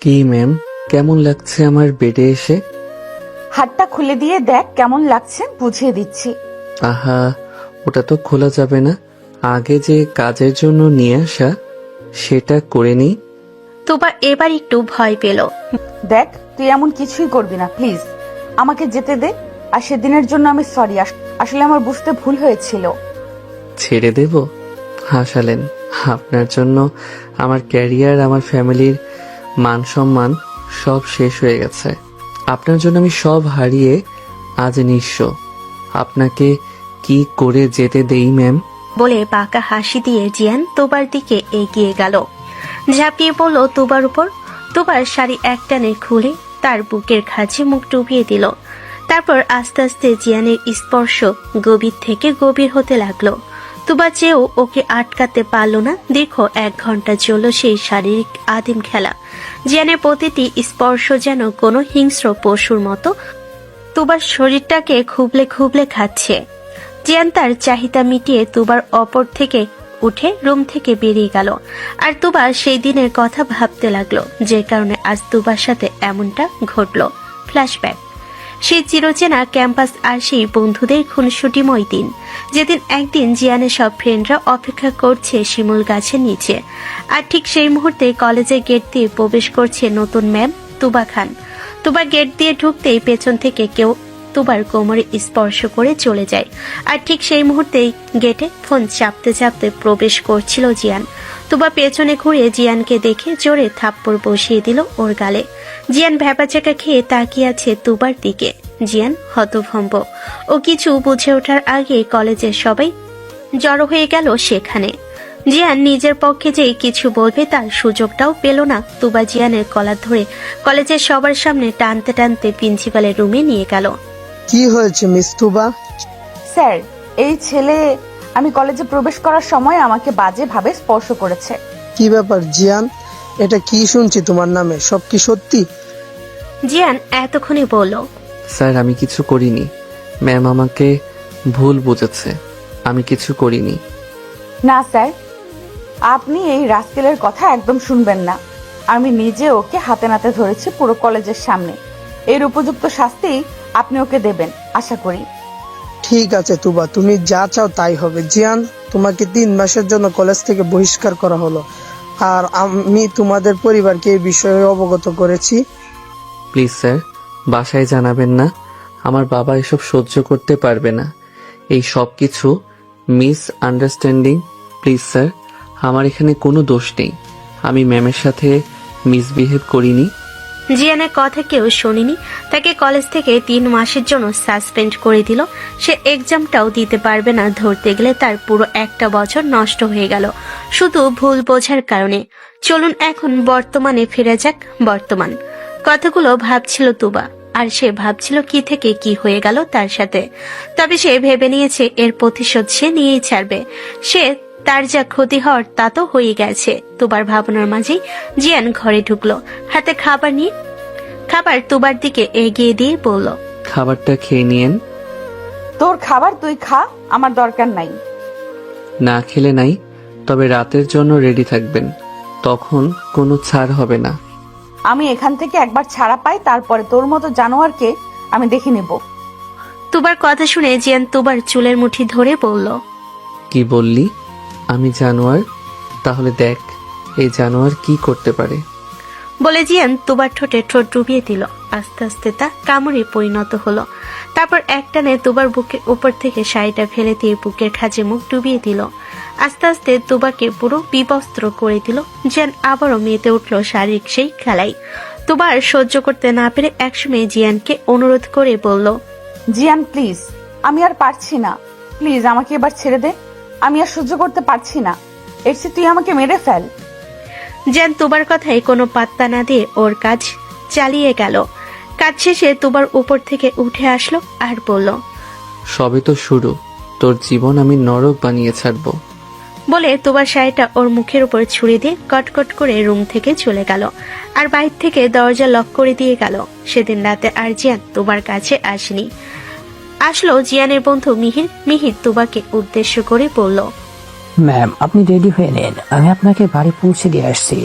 কি ম্যাম, কেমন লাগছে আমার বেডে এসে? হাতটা খুলে দিয়ে দেখ কেমন লাগছে, বুঝিয়ে দিচ্ছি। আহা, ওটা তো খোলা যাবে না। আগে যে কাজের জন্য নিয়ে আসা সেটা করে নি। তোবা এবার একটু ভয় পেল। দেখ, তুই এমন কিছুই করবি না, প্লিজ আমাকে যেতে দে। আর সেদিনের জন্য আমি সরি, আসলে আমার বুঝতে ভুল হয়েছিল। ছেড়ে দেব? হাসালেন। আপনার জন্য আমার ক্যারিয়ার, আমার ফ্যামিলির মান সম্মান সব শেষ হয়ে গেছে। আপনার জন্য আমি সব হারিয়ে আজ নিঃস্ব। আপনাকে কি করে যেতে দেই ম্যাম? বলে বাঁকা হাসি দিয়ে জিয়ান তোবার দিকে এগিয়ে গেল, ঝাঁপিয়ে পড়ল তোবার উপর। তোবার শাড়ি একটানে খুলে তার বুকের খাঁজে মুখ ডুবিয়ে দিল। তারপর আস্তে আস্তে জিয়ানের স্পর্শ গভীর থেকে গভীর হতে লাগলো। তোবা চেয়েও ওকে আটকাতে পারল না। দীর্ঘ 1 ঘন্টা চলল সেই শারীরিক আদিম খেলা। জিয়ানের প্রতিটি স্পর্শ যেন কোনো হিংস্র পশুর মতো তোবার শরীরটাকে খুবলে খুবলে খাচ্ছে। জিয়ান তার চাহিদা মিটিয়ে তুবার অপর থেকে উঠে রুম থেকে বেরিয়ে গেল। আর তুবা সেই দিনের কথা ভাবতে লাগলো, যে কারণে আজ তুবার সাথে এমনটা ঘটলো। ফ্ল্যাশব্যাক। সেই চিরচেনা ক্যাম্পাস আর সেই বন্ধুদের খুনসুটিময় দিন, যেদিন একদিন জিয়ানের সব ফ্রেন্ডরা অপেক্ষা করছে শিমুল গাছের নিচে। আর ঠিক সেই মুহূর্তে কলেজের গেট দিয়ে প্রবেশ করছে নতুন ম্যাম তুবা খান। তুবা গেট দিয়ে ঢুকতেই পেছন থেকে কেউ তুবার কোমরে স্পর্শ করে চলে যায়। আর ঠিক সেই মুহূর্তেই গেটে ফোন চাপতে চাপতে প্রবেশ করছিল জিয়ান। তুবা পেছনে ঘুরে জিয়ানকে দেখে জোরে থাপ্পড় বসিয়ে দিল ওর গালে। জিয়ান ভ্যাপাচাকা খেয়ে তাকিয়ে আছে তুবার দিকে। জিয়ান হতভম্ব। ও কিছু বুঝে ওঠার আগে কলেজের সবাই জড়ো হয়ে গেল সেখানে। জিয়ান নিজের পক্ষে যে কিছু বলবে তার সুযোগটাও পেল না। তুবা জিয়ানের কলার ধরে কলেজের সবার সামনে টানতে টানতে প্রিন্সিপালের রুমে নিয়ে গেল। কি হয়েছে মিস তুবা? স্যার, এই ছেলে আমি কলেজে প্রবেশ করার সময় আমাকে বাজে ভাবে স্পর্শ করেছে। কি ব্যাপার জিয়ান, এটা কি শুনছি তোমার নামে? সব কি সত্যি? জিয়ান এতক্ষণে বলল, স্যার, আমি কিছু করিনি। ম্যাম আমাকে ভুল বুঝেছে। আমি কিছু করিনি। না স্যার, আপনি এই রাস্কেলের কথা একদম শুনবেন না। আমি নিজে ওকে হাতে নাতে ধরেছি পুরো কলেজের সামনে। এর উপযুক্ত শাস্তি আপনি ওকে দেবেন আশা করি। ঠিক আছে তুবা, তুমি যা চাও তাই হবে। জিয়ান, তোমাকে 3 মাসের জন্য কলেজ থেকে বহিষ্কার করা হলো। আর আমি তোমাদের পরিবারকে এই বিষয়ে অবগত করেছি। প্লিজ স্যার, বাসায় জানাবেন না। আমার বাবা এসব সহ্য করতে পারবে না। এই সব কিছু মিস আন্ডারস্ট্যান্ডিং। প্লিজ স্যার, আমার এখানে কোনো দোষ নেই। আমি ম্যামের সাথে মিসবিহেভ করিনি। জিয়ানের কথা কেউ শোনেনি। তাকে কলেজ থেকে 3 মাসের জন্য সাসপেন্ড করে দিল। সে এক্সামটাও দিতে পারবে না। ধরতে গেলে তার পুরো 1টা বছর নষ্ট হয়ে গেল শুধু ভুল বোঝার কারণে। চলুন এখন বর্তমানে ফিরে যাক। বর্তমান কথাগুলো ভাবছিল তুবা, আর সে ভাবছিল কি থেকে কি হয়ে গেল তার সাথে। তবে সে ভেবে নিয়েছে এর প্রতিশোধ সে নিয়েই ছাড়বে। সে তার যা ক্ষতি হওয়ার তা তো হয়ে গেছে। তুবার ভাবনার মাঝেই জিয়ান ঘরে ঢুকলো, হাতে খাবার নিয়ে। খাবার তুবার দিকে এগিয়ে দিয়ে বলল, খাবারটা খেয়ে নিয়েন। তোর খাবার তুই খা, আমার দরকার নাই। না খেলে নাই, তবে রাতের জন্য রেডি থাকবেন। তখন কোনো ছাড় হবে না। আমি এখান থেকে একবার ছাড়া পাই, তারপরে তোর মতো জানোয়ারকে আমি দেখে নেব। তুবার কথা শুনে জিয়ান তুবার চুলের মুঠি ধরে বলল, কি বললি? আমি জানোয়ার? তাহলে দেখ এই জানোয়ার কি করতে পারে। বলে জিয়ান তুবার ঠোঁটে ঠোঁট ডুবিয়ে দিল। আস্তে আস্তে তা কামড়ে পরিণত হলো। তারপর একটানে তুবার বুকের উপর থেকে শাড়িটা ফেলে দিয়ে বুকের খাঁজে মুখ ডুবিয়ে দিল। আস্তে আস্তে তুবাকে পুরো বিবস্ত্র করে দিল। জিয়ান আবারও মেতে উঠল শারীরিক সেই খেলায়। তুবার সহ্য করতে না পেরে একসময় জিয়ানকে অনুরোধ করে বলল, জিয়ান প্লিজ, আমি আর পারছি না। প্লিজ আমাকে এবার ছেড়ে দে, আমি আর সহ্য করতে পারছি না। এর চেয়ে তুই আমাকে মেরে ফেল। জিয়ান তুবার কথায় কোনো পাত্তা না দিয়ে ওর কাজ চালিয়ে গেল। কাজ শেষে তুবার উপর থেকে উঠে আসলো আর বলল, সবে তো শুরু, তোর জীবন আমি নরক বানিয়ে ছাড়বো। বলে তুবার শাড়িটা ওর মুখের উপর ছুঁড়ে দিয়ে কটকট করে রুম থেকে চলে গেল। আর বাইরে থেকে দরজা লক করে দিয়ে গেল। সেদিন রাতে আর জিয়ান তুবার কাছে আসেনি। আসলো জিয়ানের বন্ধু মিহির। মিহির তুবাকে উদ্দেশ্য করে বলল, ম্যাম, আপনি রেডি হয়ে নেন, আমি আপনাকে বাড়ি পৌঁছে দিয়ে আসছি।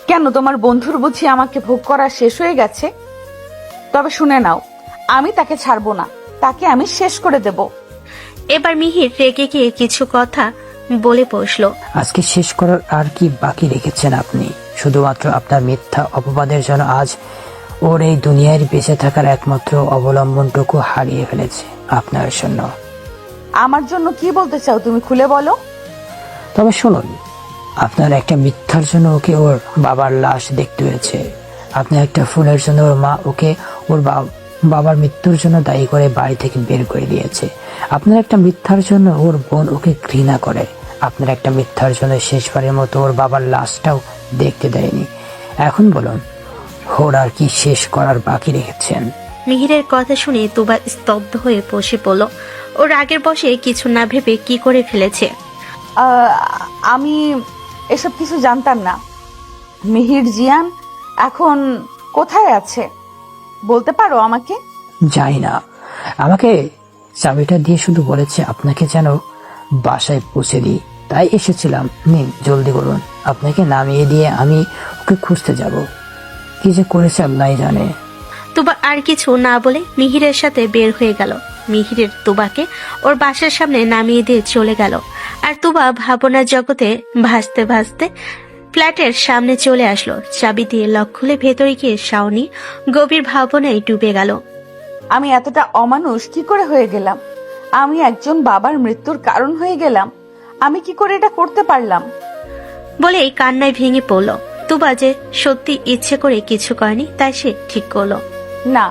কেন কেন, তোমার বন্ধুর বুঝি আমাকে ভোগ করা শেষ হয়ে গেছে? তবে শুনে নাও, আমি তাকে ছাড়বো না, তাকে আমি শেষ করে দেব। এবার মিহির রেগে গিয়ে কিছু কথা বলে বসলো। আজকে শেষ করার আর কি বাকি রেখেছেন আপনি? শুধুমাত্র আপনার মিথ্যা অপবাদের জন্য আজ ওর এই দুনিয়ায় বেঁচে থাকার একমাত্র অবলম্বনটুকু হারিয়ে ফেলেছে আপনার জন্য। আমার জন্য কি বলতে চাও তুমি, খুলে বলো। তবে শুনুন, আপনার একটা মিথ্যার জন্য ওকে ওর বাবার লাশ দেখতে হয়েছে। আপনার একটা ফুলের জন্য ওর মা ওকে ওর বাবার মৃত্যুর জন্য দায়ী করে বাড়ি থেকে বের করে দিয়েছে। আপনার একটা মিথ্যার জন্য ওর বোন ওকে ঘৃণা করে। আপনার একটা মিথ্যার জন্য শেষবারের মতো ওর বাবার লাশটাও দেখতে দেয়নি। এখন বলুন, ওর আর কি শেষ করার বাকি রেখেছেন? মিহিরের কথা শুনে তুবা স্তব্ধ হয়ে বসে পড়ল। ওর আগের বসে কিছু না ভেবে কি করে ফেলেছে। আমি এসব কিছু জানতাম না। মিহির জিয়ান এখন কোথায় আছে বলতে পারো আমাকে? জানি না, আমাকে চাবিটা দিয়ে শুধু বলেছে আপনাকে যেন বাসায় পৌঁছে দিই, তাই এসেছিলাম। নিন, জলদি করুন, আপনাকে নামিয়ে দিয়ে আমি ওকে খুঁজতে যাব। কি যে করেছে আল্লাহই জানে। তুবা আর কিছু না বলে মিহিরের সাথে বের হয়ে গেল। মিহিরের তুবাকে ওর বাসার সামনে নামিয়ে দিয়ে চলে গেল। আর তুবা ভাবনার জগতে ভাসতে ভাসতে ফ্ল্যাটের সামনে চলে আসলো। চাবি দিয়ে লক খুলে ভেতরে গিয়ে শাওনি গভীর ভাবনায় ডুবে গেল। আমি এতটা অমানুষ কি করে হয়ে গেলাম? আমি একজন বাবার মৃত্যুর কারণ হয়ে গেলাম। আমি কি করে এটা করতে পারলাম? বলে এই কান্নায় ভেঙে পড়ল। তুবা যে সত্যি ইচ্ছে করে কিছু করেনি তাই সে ঠিক করলো। না,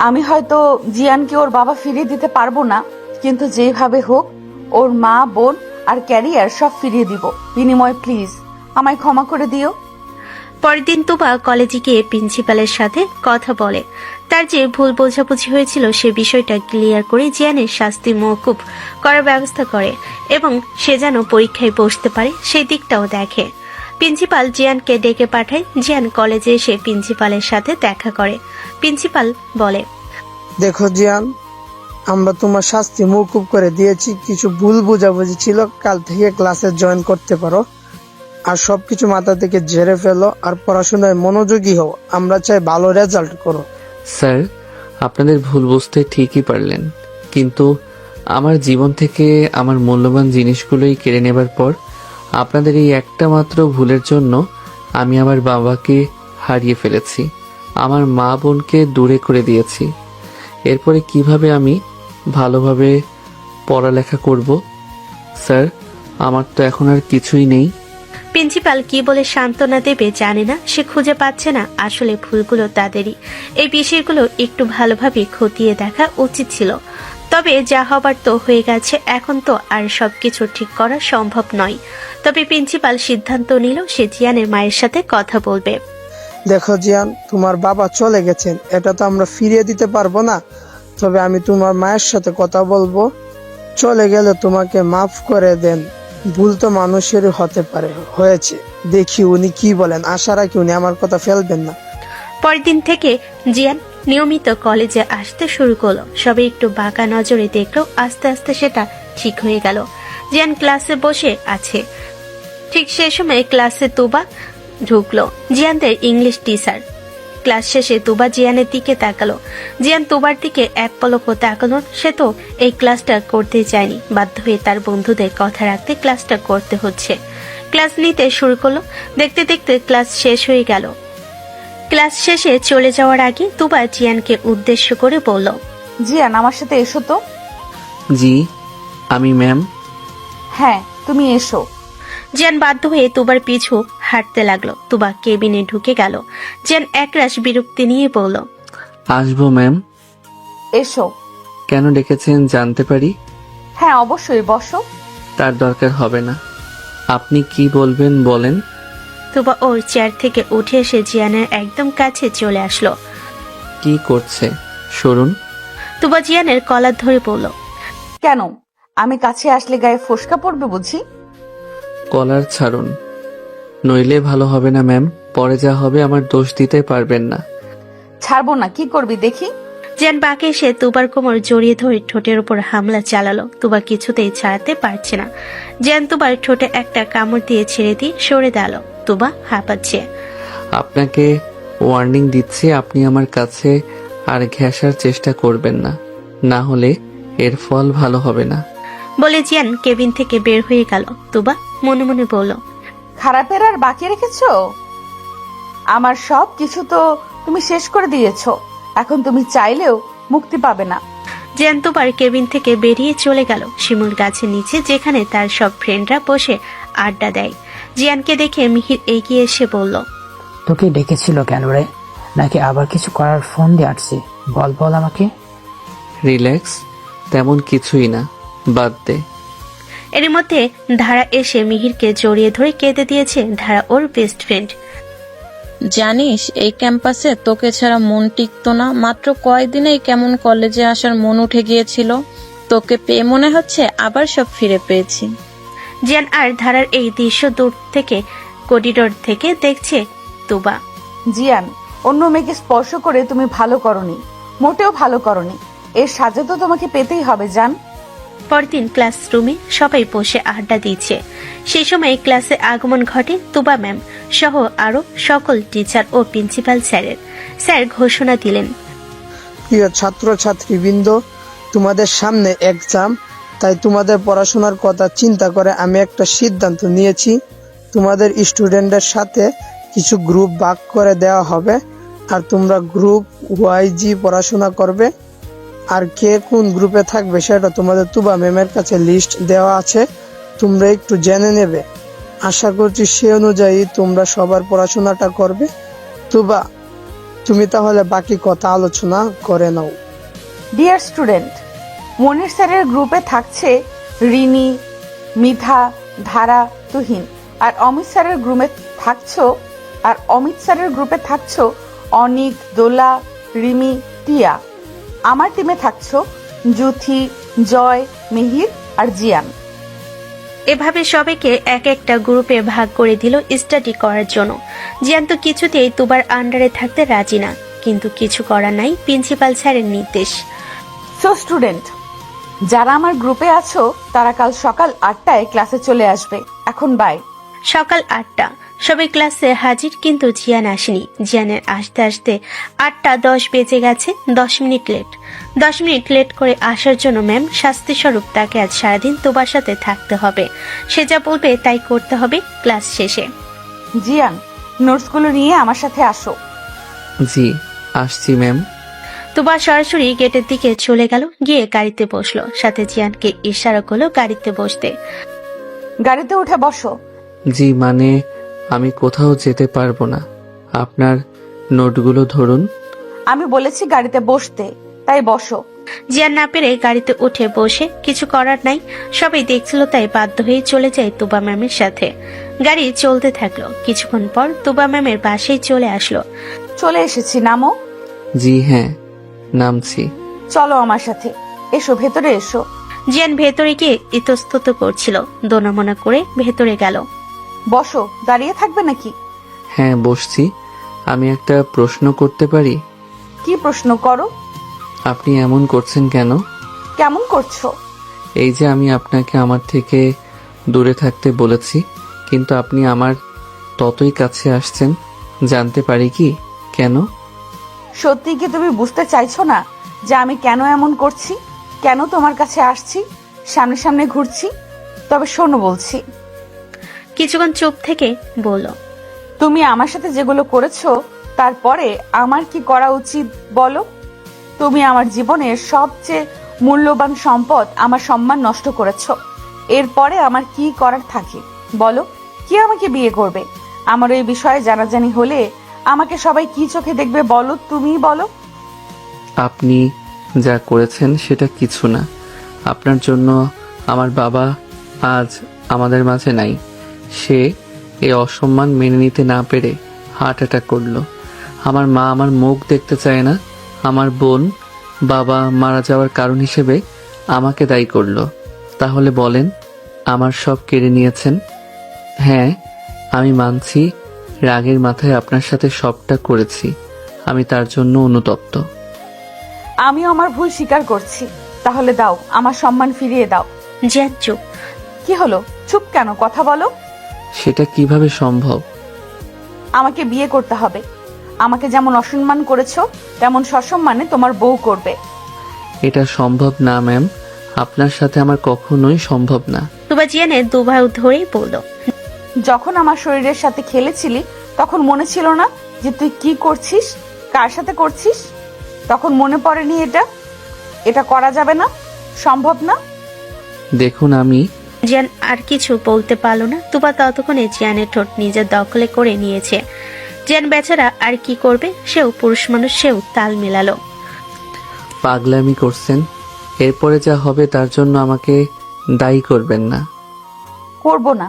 আমি হয়তো জিয়ানকে ওর বাবা ফিরিয়ে দিতে পারবো না, কিন্তু যেভাবে হোক ওর মা, বোন আর ক্যারিয়ার সব ফিরিয়ে দিব। বিনিময় প্লিজ আমায় ক্ষমা করে দিও। পরের দিন তুবা কলেজে গিয়ে প্রিন্সিপালের সাথে কথা বলে। তার যে ভুল বোঝাবুঝি হয়েছিল সে বিষয়টা ক্লিয়ার করে জিয়ানের শাস্তি মওকুফ করার ব্যবস্থা করে এবং সে যেন পরীক্ষায় বসতে পারে সেই দিকটাও দেখে। প্রিন্সিপাল জিয়ানকে ডেকে পাঠায়। জিয়ান কলেজে এসে প্রিন্সিপালের সাথে দেখা করে। প্রিন্সিপাল বলে, দেখো জিয়ান, আমরা তোমার শাস্তি মওকুফ করে দিয়েছি। কিছু ভুল বোঝাবুঝি ছিল, কাল থেকে ক্লাসে জয়েন করতে পারো। আর সবকিছু মাথা থেকে ঝেড়ে ফেলো আর পড়াশোনায় মনোযোগী হও। আমরা চাই ভালো রেজাল্ট করো। স্যার, আপনাদের ভুল বুঝতে ঠিকই পারলেন, কিন্তু আমার জীবন থেকে আমার মূল্যবান জিনিসগুলোই কেড়ে নেবার পর আপনাদের এই একটা মাত্র ভুলের জন্য আমি আমার বাবাকে হারিয়ে ফেলেছি, আমার মা বোনকে দূরে করে দিয়েছি। এরপরে কিভাবে আমি ভালোভাবে পড়ালেখা করব? স্যার, আমার তো এখন আর কিছুই নেই। প্রিন্সিপাল কি বলে সান্ত্বনা দেবে জানে না। সে খুঁজে পাচ্ছে না আসলে ভুলগুলো তাদেরই। এই বিষয়গুলো একটু ভালোভাবে খতিয়ে দেখা উচিত ছিল। তবে যা হবার তো হয়ে গেছে, এখন তো আর সবকিছু ঠিক করা সম্ভব নয়। তবে প্রিন্সিপাল সিদ্ধান্ত নিল সে জিয়ানের মায়ের সাথে কথা বলবে। দেখো জিয়ান, তোমার বাবা চলে গেছেন, এটা তো আমরা ফিরিয়ে দিতে পারবো না। তবে আমি তোমার মায়ের সাথে কথা বলবো। চলে গেলে তোমাকে মাফ করে দেন। ভুল তো মানুষের হতে পারে, হয়েছে। দেখি উনি কি বলেন, আশা রাখি উনি আমার কথা ফেলবেন না। পরের দিন থেকে জিয়ান নিয়মিত কলেজে আসতে শুরু করলো। সবে একটু বাঁকা নজরে দেখলো, আস্তে আস্তে সেটা ঠিক হয়ে গেল। জিয়ান ক্লাসে বসে আছে। ঠিক সে সময় ক্লাসে তুবা ঢুকলো, জিয়ানদের ইংলিশ টিচার। ক্লাস শেষে তুবা জিয়ানের দিকে তাকালো। জিয়ান তুবার দিকে এক পলকও তাকালো। সে তো এই ক্লাসটা করতে চায়নি, বাধ্য হয়ে তার বন্ধুদের কথা রাখতে ক্লাসটা করতে হচ্ছে। ক্লাস নিতে শুরু করলো। দেখতে দেখতে ক্লাস শেষ হয়ে গেল। ক্লাস শেষে চলে যাওয়ার আগে তুবা জিয়ানকে উদ্দেশ্য করে বলল, জিয়ান, আমার সাথে এসো তো। জি, আমি ম্যাম। হ্যাঁ, তুমি এসো। জিয়ান বাধ্য হয়ে তুবার পিছু হাঁটতে লাগলো। তুবা কেবিনে ঢুকে গেল। জিয়ান একরাশ বিরক্তি নিয়ে বলল, আসবো ম্যাম। এসো। কেন ডেকেছেন জানতে পারি? হ্যাঁ, অবশ্যই, বসো। তার দরকার হবে না, আপনি কি বলবেন বলেন। তুবা ওর চেয়ার থেকে উঠে এসে জিয়ানের একদম কাছে চলে আসলো। কি করছে সরুন। তুবা জিয়ানের কলার ধরে বলল, কেন, আমি কাছে আসলে গায়ে ফোসকা পড়বে বুঝি? কলার ছাড়ুন, নইলে ভালো হবে না ম্যাম। পরে যা হবে আমার দোষ দিতে পারবেন না। ছাড়বো না, কি করবি দেখি। জিয়ান বাঁকে এসে তুবার কোমর জড়িয়ে ধরে ঠোঁটের উপর হামলা চালালো। তুবা কিছুতেই ছাড়াতে পারছে না। জিয়ান তুবার ঠোঁটে একটা কামড় দিয়ে ছেড়ে দিয়ে সরে দাঁড়ালো। তুবা হাঁপাচ্ছে। আপনাকে ওয়ার্নিং দিচ্ছি, আপনি আমার কাছে আর ঘেঁষার চেষ্টা করবেন না, না হলে এর ফল ভালো হবে না। বলে জিয়ান কেবিন থেকে বের হয়ে গেল। তুবা মনে মনে বলল, খারাপের আর বাকি রেখেছো? আমার সব কিছু তো তুমি শেষ করে দিয়েছো, এখন তুমি চাইলেও মুক্তি পাবে না। জিয়ান তুবার কেবিন থেকে বেরিয়ে চলে গেল শিমুল গাছের নিচে, যেখানে তার সব ফ্রেন্ডরা বসে আড্ডা দেয়। জিয়ানকে দেখে মিহির এগিয়ে এসে বলল, তোকে ডেকেছিল কেন রে? নাকি আবার কিছু করার ফোন দিয়ে আসছে? বল বল আমাকে। রিল্যাক্স, তেমন কিছুই না, বাদ দে। এর মধ্যে ধারা এসে মিহিরকে জড়িয়ে ধরে কেঁদে দিয়েছে। ধারা ওর বেস্ট ফ্রেন্ড। জানিস এই ক্যাম্পাসে তোকে ছাড়া মন টিকতো না। মাত্র কয়দিনেই কেমন কলেজে আসার মন উঠে গিয়েছিল। তোকে পেয়ে মনে হচ্ছে আবার সব ফিরে পেয়েছি। জিয়ান আর ধারার এই দৃশ্য দূর থেকে করিডোর থেকে দেখছে তুবা। জিয়ান, অন্য মেয়েকে স্পর্শ করে তুমি ভালো করনি, মোটেও ভালো করনি। এর সাজা তো তোমাকে পেতেই হবে জান। পরদিন ক্লাসরুমে সবাই বসে আড্ডা দিচ্ছে। সেই সময় ক্লাসে আগমন ঘটে তুবা ম্যাম সহ আরো সকল টিচার ও প্রিন্সিপাল স্যারের। স্যার ঘোষণা দিলেন, প্রিয় ছাত্র ছাত্রীবৃন্দ, তোমাদের সামনে এক্সাম, তাই তোমাদের পড়াশোনার কথা চিন্তা করে আমি একটা সিদ্ধান্ত নিয়েছি। তোমাদের স্টুডেন্টদের সাথে কিছু গ্রুপ ভাগ করে দেওয়া হবে, আর তোমরা গ্রুপ ওয়াইজি পড়াশোনা করবে। আর কে কোন গ্রুপে থাকবে সেটা তোমাদের তুবা ম্যামের কাছে লিস্ট দেওয়া আছে, তোমরা একটু জেনে নেবে। আশা করছি সে অনুযায়ী তোমরা সবার পড়াশোনাটা করবে। তুবা, তুমি তাহলে বাকি কথা আলোচনা করে নাও। ডিয়ার স্টুডেন্ট, মনির স্যারের গ্রুপে থাকছে রিনি, মিথা, ধারা, তুহিন। আর অমিত স্যারের গ্রুপে থাকছো অনিক, দোলা, রিমি, টিয়া। আমার টিমে থাকছো জুথি, জয়, মিহির আর জিয়ান। এভাবে সবাইকে এক একটা গ্রুপে ভাগ করে দিল স্টাডি করার জন্য। জিয়ান তো কিছুতেই তুবার আন্ডারে থাকতে রাজি না, কিন্তু কিছু করার নাই, প্রিন্সিপাল স্যারের নির্দেশ। সো স্টুডেন্ট, যারা আমার গ্রুপে আছো তারা কাল সকাল 8টায় ক্লাসে চলে আসবে। এখন বাই। সকাল 8টা, সবাই ক্লাসে হাজির, কিন্তু জিয়ান আসেনি। জিয়ানের আসতে আসতে 8:10 বেজে গেছে। 10 মিনিট লেট। 10 মিনিট লেট করে আসার জন্য ম্যাম শাস্তিস্বরূপ তাকে আজ সারাদিন তোবার সাথে থাকতে হবে। সে যা বলবে তাই করতে হবে ক্লাস শেষে। জিয়ান, নোটসগুলো নিয়ে আমার সাথে আসো। জি, আসছি ম্যাম। তোবা সরাসরি গেটের দিকে চলে গেল, গিয়ে গাড়িতে বসলো। সাথে জিয়ানকে ইশারা করলো গাড়িতে বসতে। গাড়িতে উঠে বসো। জি, মানে আমি কোথাও যেতে পারবো না, আপনার নোটগুলো ধরুন। আমি বলেছি গাড়িতে বসতে, তাই বসো। জিয়ান না পেরে গাড়িতে উঠে বসে, কিছু করার নাই, সবাই দেখছিল তাই বাধ্য হয়ে চলে যায় তুবা ম্যামের সাথে। গাড়ি চলতে থাকলো। কিছুক্ষণ পর তুবা ম্যামের বাসায় চলে আসলো। চলে এসেছি, নামো। জি হ্যাঁ, নামছি। চলো আমার সাথে, এসো ভেতরে এসো। জিয়ান ভেতরে গিয়ে ইতস্তত করছিল, দোনামোনা করে ভেতরে গেল। বসো, দাঁড়িয়ে থাকবে নাকি? হ্যাঁ বসছি। আমি একটা প্রশ্ন করতে পারি? কি প্রশ্ন করো। আপনি এমন করছেন কেন? কেমন করছো? এই যে আমি আপনাকে আমার থেকে দূরে থাকতে বলেছি, কিন্তু আপনি আমার ততই কাছে আসছেন, জানতে পারি কি কেন? সত্যি কি তুমি বুঝতে চাইছো না যে আমি কেন এমন করছি, কেন তোমার কাছে আসছি, সামনে সামনে ঘুরছি? তবে শোনো বলছি। কিছুক্ষণ চুপ থেকে বলল, তুমি আমার সাথে যেগুলো করেছো তারপরে আমার কি করা উচিত বলো? তুমি আমার জীবনের সবচেয়ে মূল্যবান সম্পদ, আমার সম্মান নষ্ট করেছো। এরপরে আমার কি করার থাকে বলো? কি আমাকে বিয়ে করবে? আমার এই বিষয়ে জানাজানি হলে আমাকে সবাই কি চোখে দেখবে বলো, তুমিই বলো। আপনি যা করেছেন সেটা কিছু না। আপনার জন্য আমার বাবা আজ আমাদের মাঝে নাই। সে এই অসম্মান মেনে নিতে না পেরে হার্ট অ্যাটাক করলো। আমার মা আমার মুখ দেখতে চায় না। আমার বোন বাবা মারা যাওয়ার কারণ হিসেবে আমাকে দায়ী করলো। তাহলে বলেন, আমার সব কেড়ে নিয়েছেন। হ্যাঁ, আমি মানছি, রাগের মাথায় আপনার সাথে সবটা করেছি। আমি তার জন্য অনুতপ্ত। আমিও আমার ভুল স্বীকার করছি। তাহলে দাও, আমার সম্মান ফিরিয়ে দাও। জিয়ান চুপ। কি হলো, চুপ কেন? কথা বলো। সেটা কিভাবে সম্ভব? আমাকে বিয়ে করতে হবে। আমাকে যেমন অসম্মান করেছো তেমন সসম্মানে তোমার বউ করবে। এটা সম্ভব না ম্যাম, আপনার সাথে আমার কখনোই সম্ভব না। তুবা জিয়ানের দুবাহু ধরেই বলল, যখন আমার শরীরের সাথে খেলেছিলি তখন মনে ছিল না যে তুই কি করছিস, কার সাথে করছিস? তখন মনে পড়েনি এটা করা যাবে না, সম্ভব না। দেখুন আমি জিয়ান আর কিছু বলতে পারল না। তুবা ততক্ষণে জিয়ানের ঠোঁট নিজের দখলে করে নিয়েছে। জিয়ান বেচারা আর কি করবে, সেও পুরুষ মানুষ, সেও তাল মেলালো। পাগলামি করছেন, এরপরে যা হবে তার জন্য আমাকে দায়ী করবেন না। করব না,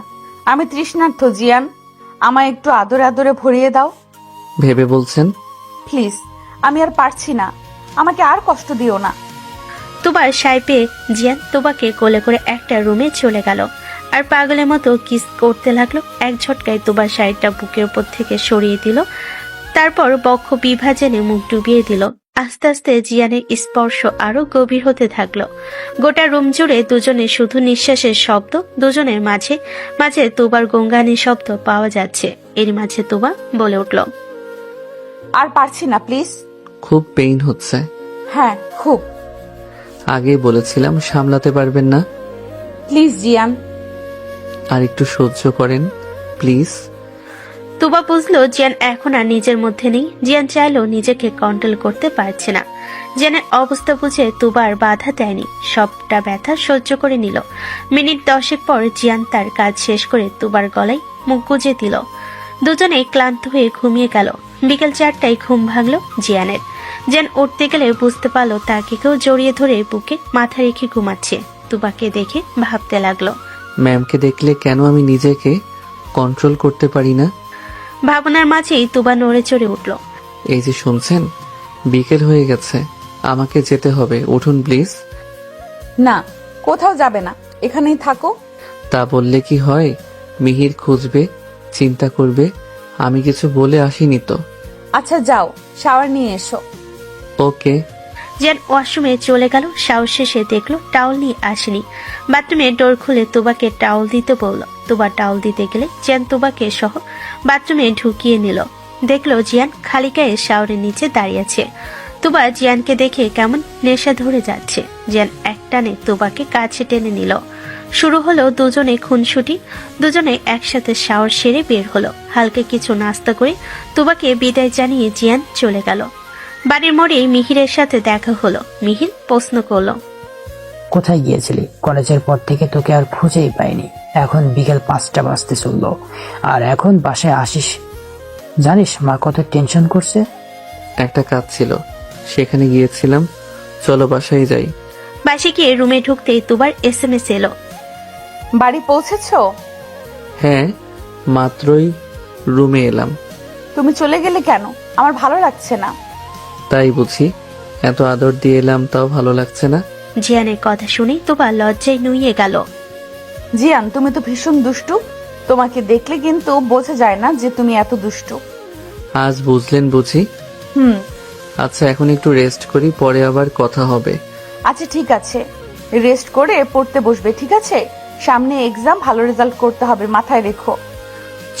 আমি তৃষ্ণার্ত জিয়ান, আমায় একটু আদরে আদরে ভরিয়ে দাও ভেবে বলছেন? প্লিজ। আমি আর পারছি না, আমাকে আর কষ্ট দিও না। তুবার সাই পেয়ে জিয়ান তুবাকে কোলে করে একটা রুমে চলে গেল আর পাগলের মতো কিস করতে লাগলো। এক ঝটকায় তুবার শাড়িটা বুকের উপর থেকে সরিয়ে দিল, তারপর বক্ষ বিভাজনে মুখ ডুবিয়ে দিল। আস্তে আস্তে জিয়ানের স্পর্শ আরো গভীর হতে থাকলো। গোটা রুম জুড়ে দুজনের শুধু নিঃশ্বাসের শব্দ, দুজনের মাঝে মাঝে তুবার গঙ্গানি শব্দ পাওয়া যাচ্ছে। এর মাঝে তুবা বলে উঠল, আর পারছি না, প্লিজ। খুব পেইন হচ্ছে। হ্যাঁ, খুব। আগেই বলেছিলাম সামলাতে পারবেন না। প্লিজ জিয়ান। আর একটু সহ্য করেন প্লিজ। তুবা বুঝলো জিয়ান এখন আর নিজের মধ্যে নেই। জিয়ান চাইলেও নিজেকে কন্ট্রোল করতে পারছে না। জিয়ানের অবস্থা বুঝে তুবা আর বাধা দেয়নি, সবটা ব্যথা সহ্য করে নিল। মিনিট 10 পর জিয়ান তার কাজ শেষ করে তুবার গলায় মুখ গুজে দিল। দুজনেই ক্লান্ত হয়ে ঘুমিয়ে গেল। বিকেল 4টায় ঘুম ভাঙলো জিয়ানের। জিয়ান উঠতে গেলে বুঝতে পারলো তাকে কেউ জড়িয়ে ধরে বুকে মাথা রেখে ঘুমাচ্ছে। তুবাকে দেখে ভাবতে লাগলো, ম্যামকে দেখলে কেন আমি নিজেকে কন্ট্রোল করতে পারি না। ভাবনার মাঝেই তুবা নড়ে চড়ে উঠল। এই যে শুনছেন, বিকেল হয়ে গেছে, আমাকে যেতে হবে, উঠুন প্লিজ। না, কোথাও যাবে না, এখানেই থাকো। তা বললে কি হয়? মিহির খুঁজবে, চিন্তা করবে, আমি কিছু বলে আসিনি তো। আচ্ছা যাও, শাওয়ার নিয়ে এসো। ওকে। জিয়ান ওয়াশরুমে চলে গেল। শাওয়ার শেষে দেখলো টাওয়াল নিয়ে আসেনি। বাথরুমে ডোর খুলে তুবাকে টাওয়াল দিতে বলল। তুবা টাওয়াল দিতে গেলে জিয়ান তুবাকে সহ বাথরুমে ঢুকিয়ে নিল। দেখলো জিয়ান খালি গায়ে শাওয়ারের নিচে দাঁড়িয়ে আছে। তুবা জিয়ানকে দেখে কেমন নেশা ধরে যাচ্ছে। জিয়ান একটানে তুবাকে কাছে টেনে নিল। শুরু হলো দুজনে খুনসুটি। দুজনে একসাথে শাওয়ার সেরে বের হলো। হালকা কিছু নাস্তা করে তুবাকে বিদায় জানিয়ে জিয়ান চলে গেল। বাড়ির মোড়ে মিহিরের সাথে দেখা হলো। মিহির প্রশ্ন করলো, কোথায় গিয়েছিলি? কলেজের পর থেকে তোকে আর খুঁজেই পাইনি। এখন বিকেল 5টা বাজতে চললো আর এখন বাসায় আসিস? জানিস মা কত টেনশন করছে? একটা কাজ ছিল, সেখানে গিয়েছিলাম। চলো বাসায় যাই। বাসে গিয়ে রুমে ঢুকতেই তুবার SMS এলো। বাড়ি পৌঁছেছো? হ্যাঁ, মাত্রই রুমে এলাম। তুমি চলে গেলে কেন? আমার ভালো লাগছে না। তাই বুঝি? এত আদর দিয়ে এলাম তাও ভালো লাগছে না? জিয়ানের কথা শুনে তুবা লজ্জায় নুইয়ে গেল। জিয়ান, তুমি তো ভীষণ দুষ্টু। তোমাকে দেখলে কিন্তু বোঝা যায় না যে তুমি এত দুষ্টু। আজ বুঝলেন বুঝি? হুম। আচ্ছা এখন একটু রেস্ট করি, পরে আবার কথা হবে। আচ্ছা ঠিক আছে, রেস্ট করে পড়তে বসবে, ঠিক আছে? সামনে এক্সাম, ভালো রেজাল্ট করতে হবে, মাথায় রেখো।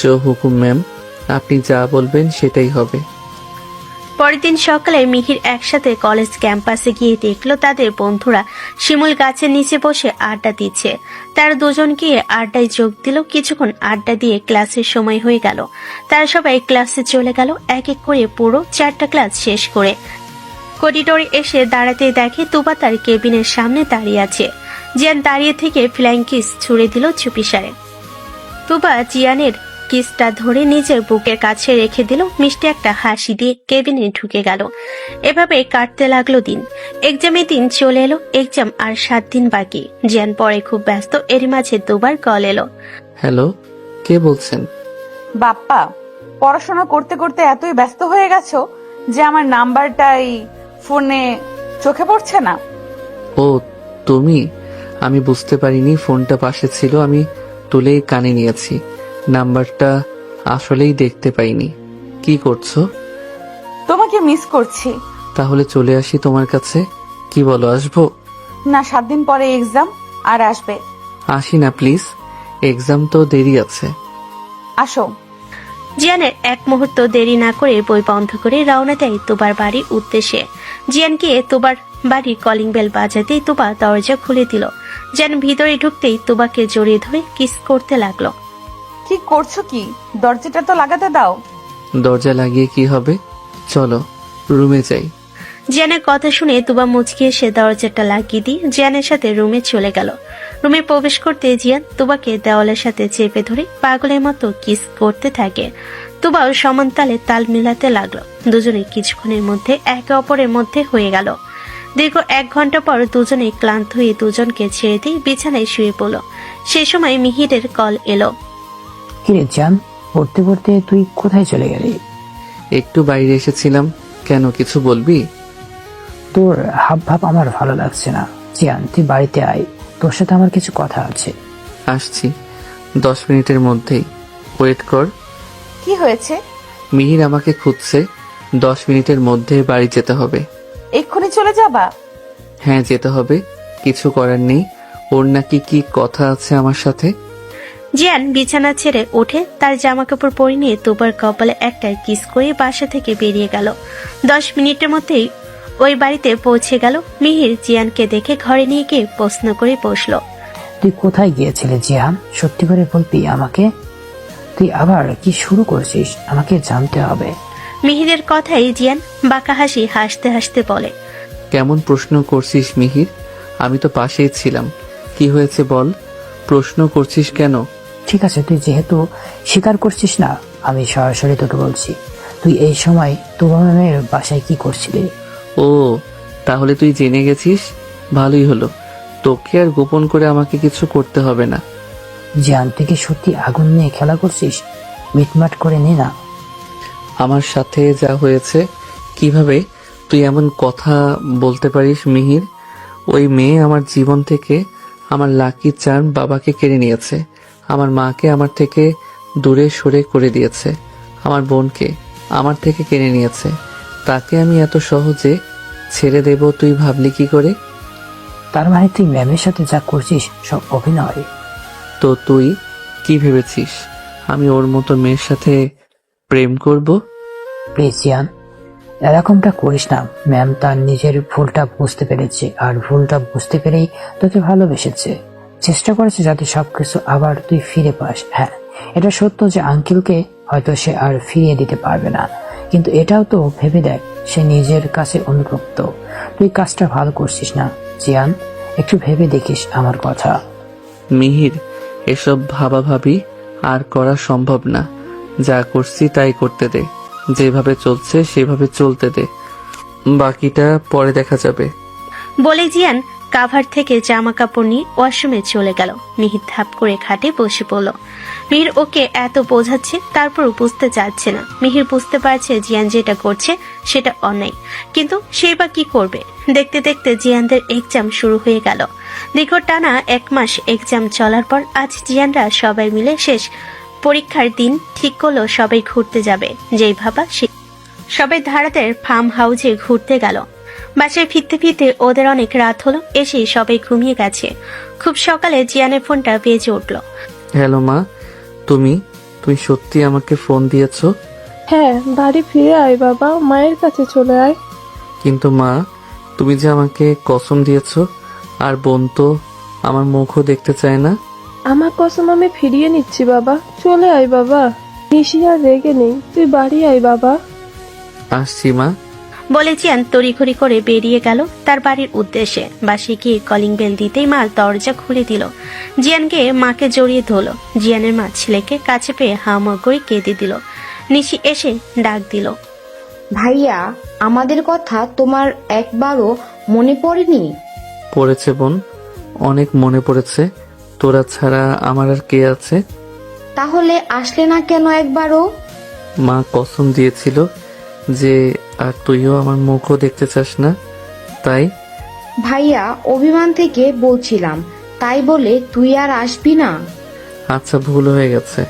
চো হুকুম ম্যাম, আপনি যা বলবেন সেটাই হবে। পরের দিন সকালে মিহির একসাথে কলেজ ক্যাম্পাসে গিয়ে দেখলো তাদের বন্ধুরা শিমুল গাছের নিচে বসে আড্ডা দিচ্ছে। তারা দুজন গিয়ে আড্ডায় যোগ দিল। কিছুক্ষণ আড্ডা দিয়ে ক্লাসের সময় হয়ে গেল। তারা সবাই ক্লাসে চলে গেল, এক এক করে পুরো 4টা ক্লাস শেষ করে। করিডোরে এসে দাঁড়াতে দেখে তুবা তার কেবিনের সামনে দাঁড়িয়ে আছে। জিয়ান দাঁড়িয়ে থেকে ফ্লাইং কিস ছুড়ে দিল চুপিসারে। তুবা জিয়ানের কিসটা ধরে নিজের বুকের কাছে রেখে দিল। মিষ্টি একটা হাসি দিয়ে কেবিনে ঢুকে গেল। এভাবে কাটতে লাগলো দিন। এক্সামের দিন চলে এলো। এক্সাম আর 7 দিন বাকি। জিয়ান পরে খুব ব্যস্ত। এর মাঝে দুবার কল এলো। হ্যালো, কে বলছেন? বাপ্পা, পড়াশোনা করতে করতে এতই ব্যস্ত হয়ে গেছো যে আমার নাম্বারটাই ফোনে চোখে পড়ছে না। ও তুমি? আমি বুঝতে পারিনি, ফোনটা পাশে ছিল, আমি তুলেই কানে নিয়েছি। নাম্বারটা আসলেই দেখতে পাইনি। কি করছো? তোমাকে মিস করছি। তাহলে চলে আসি তোমার কাছে, কি বলো, আসবো? না, 7 দিন পরে এক্সাম, আর আসবে। আসি না প্লিজ, এক্সাম তো দেরি আছে। আসো। জিয়ানের এক মুহূর্ত দেরি না করে বই বন্ধ করে রওনা দেয় তোবার বাড়ির উদ্দেশ্যে। জিয়ান গিয়ে তোবার বাড়ির কলিং বেল বাজাতেই তোবা দরজা খুলে দিল। জিয়ান ভিতরে ঢুকতেই তোবাকে জড়িয়ে ধরে কিস করতে লাগলো। কি করছো কি? দরজাটা তো লাগাতে দাও। দরজা লাগিয়ে কি হবে? চলো রুমে যাই। জিয়ানের কথা শুনে তুবা মুচকি এসে দরজাটা লাগিয়ে দিয়ে জিয়ানের সাথে রুমে চলে গেল। রুমে প্রবেশ করতে জিয়ান তুবাকে দেওয়ালের সাথে চেপে ধরে পাগলের মতো কিস করতে থাকে। তুবাও সমান তালে তাল মিলাতে লাগলো। দুজনে কিছুক্ষণের মধ্যে একে অপরের মধ্যে হয়ে গেল। দীর্ঘ 1 ঘন্টা পর দুজনে ক্লান্ত হয়ে দুজনকে ছেড়ে দিয়ে বিছানায় শুয়ে পড়ল। সেই সময় মিহিরের কল এলো। কিরে জান, পড়তে পড়তে তুই কোথায় চলে গেলি? একটু বাইরে এসেছিলাম। কেন, কিছু বলবি? তোর হাব ভাব আমার ভালো লাগছে না। জিয়ান, তুই বাড়িতে আয়, তোর সাথে আমার কিছু কথা আছে। আসছি 10 মিনিটের মধ্যেই, ওয়েট কর। কি হয়েছে? মিহির আমাকে খুঁজছে, 10 মিনিটের মধ্যে বাড়ি যেতে হবে। এক্ষুনি চলে যাবা? হ্যাঁ যেতে হবে, কিছু করার নেই। ওর নাকি কি কথা আছে আমার সাথে। জিয়ান বিছানা ছেড়ে উঠে তার জামা কাপড় পরে নিয়ে তোবার কপালে একটা কিস করে বাসা থেকে বেরিয়ে গেল। 10 মিনিটের মধ্যেই ওই বাড়িতে পৌঁছে গেল। মিহির জিয়ানকে দেখে ঘরে নিয়ে গিয়ে প্রশ্ন করে বসলো। তুই কোথায় গিয়েছিলি জিয়ান? সত্যি করে বলবি আমাকে? তুই আবার কি শুরু করছিস? আমাকে জানতে হবে। মিহিরের কথাই জিয়ান বাঁকা হাসি হাসতে হাসতে বলে। কেমন প্রশ্ন করছিস মিহির? আমি তো পাশেই ছিলাম। কি হয়েছে বল, প্রশ্ন করছিস কেন? ঠিক আছে, তুই যেহেতু স্বীকার করছিস না, আমি সরাসরি তোকে বলছি, তুই এই সময় তোবা ম্যামের বাসায় কি করছিলি? ও, তাহলে তুই জেনে গেছিস, ভালোই হলো। তোকে আর গোপন করে আমাকে কিছু করতে হবে না। জিয়ান, তুই কি সত্যি আগুন নিয়ে খেলা করছিস? মিটমাট করে নে না। আমার সাথে যা হয়েছে, কিভাবে তুই এমন কথা বলতে পারিস মিহির? ওই মেয়ে আমার জীবন থেকে আমার লাকি চার্ম বাবাকে কেড়ে নিয়েছে, আমার মাকে আমার থেকে দূরে সরে করে দিয়েছে, আমার বোনকে আমার থেকে কেড়ে নিয়েছে। তাকে আমি এত সহজে ছেড়ে দেব তুই ভাবলি কি করে? তার মানে তুই ম্যামের সাথে যা করছিস সব অভিনয়? তো তুই কি ভেবেছিস আমি ওর মতো মেয়ের সাথে প্রেম করব? প্লিজ জিয়ান, এরকমটা করিস না। ম্যাম তার নিজের ভুলটা বুঝতে পেরেছে, আর ভুলটা বুঝতে পেরেই তোকে ভালোবেসেছে। চেষ্টা করেছে যাতে সবকিছু আবার তুই ফিরে পাস। হ্যাঁ, এটা সত্য যে আঙ্কেলকে হয়তো সে আর ফিরিয়ে দিতে পারবে না, কিন্তু এটাও তো ভেবে দেখ, সে নিজের কাছে অনুতপ্ত। তুই কাজটা ভালো করছিস না জিয়ান, একটু ভেবে দেখিস আমার কথা। মিহির, এসব ভাবাভাবি আর করা সম্ভব না। যা করছি তাই করতে দে, যেভাবে চলছে সেভাবে চলতে দে, বাকিটা পরে দেখা যাবে। বলে জিয়ান কাভার থেকে জামা কাপড় নিয়ে ওয়াশরুমে চলে গেল। মিহির ধাপ করে খাটে বসে পড়ল। মিহির ওকে এত বোঝাচ্ছে, তারপর বুঝতে চাচ্ছে না। মিহির বুঝতে পারছে জিয়ান যেটা করছে সেটা অন্যায়, কিন্তু সেই বা কি করবে? দেখতে দেখতে জিয়ানদের এক্সাম শুরু হয়ে গেল। দীর্ঘ টানা 1 মাস এক্সাম চলার পর আজ জিয়ানরা সবাই মিলে শেষ পরীক্ষার দিন ঠিক করলো সবাই ঘুরতে যাবে। যেই ভাবা সে সবাই ধারাতের ফার্ম হাউসে ঘুরতে গেল। বাসায় ফিরতে ফিরতে ওদের অনেক রাত হলো। এসে সবাই ঘুমিয়ে গেছে। খুব সকালে জিয়ানের ফোনটা বেজে উঠল। হ্যালো মা, তুমি সত্যি আমাকে ফোন দিয়েছো? হ্যাঁ, বাড়ি ফিরে আয় বাবা, মায়ের কাছে চলে আয়। কিন্তু মা, তুমি যে আমাকে কসম দিয়েছো, আর বোন তো আমার মুখও দেখতে চায় না। আমার কসম আমি ফিরিয়ে নিচ্ছি বাবা, চলে আয় বাবা। নিশি আর রেগে নেই, তুই বাড়ি আয় বাবা। আসছি মা। বলে জিয়ান তড়িঘড়ি করে বেরিয়ে গেল তার বাড়ির উদ্দেশ্যে। বাসে গিয়ে কলিং বেল দিতেই মা দরজা খুলে দিল। জিয়ান গিয়ে মাকে জড়িয়ে ধরল। জিয়ানের মা ছেলেকে কাছে পেয়ে হাওয়া করে কেঁদে দিল। নিশি এসে ডাক দিল। ভাইয়া, আমাদের কথা তোমার একবারও মনে পড়েনি? পড়েছে বোন, অনেক মনে পড়েছে। তোরা ছাড়া আমার আর কে আছে? তাহলে আসলে না কেন একবারও? মা কসম দিয়েছিল যে আর তুইও আমার মুখও দেখতে চাস না, তাই। ভাইয়া, অভিমান থেকে বলছিলাম, তাই বলে তুই আর আসবি না? আচ্ছা, ভুল হয়ে গেছে,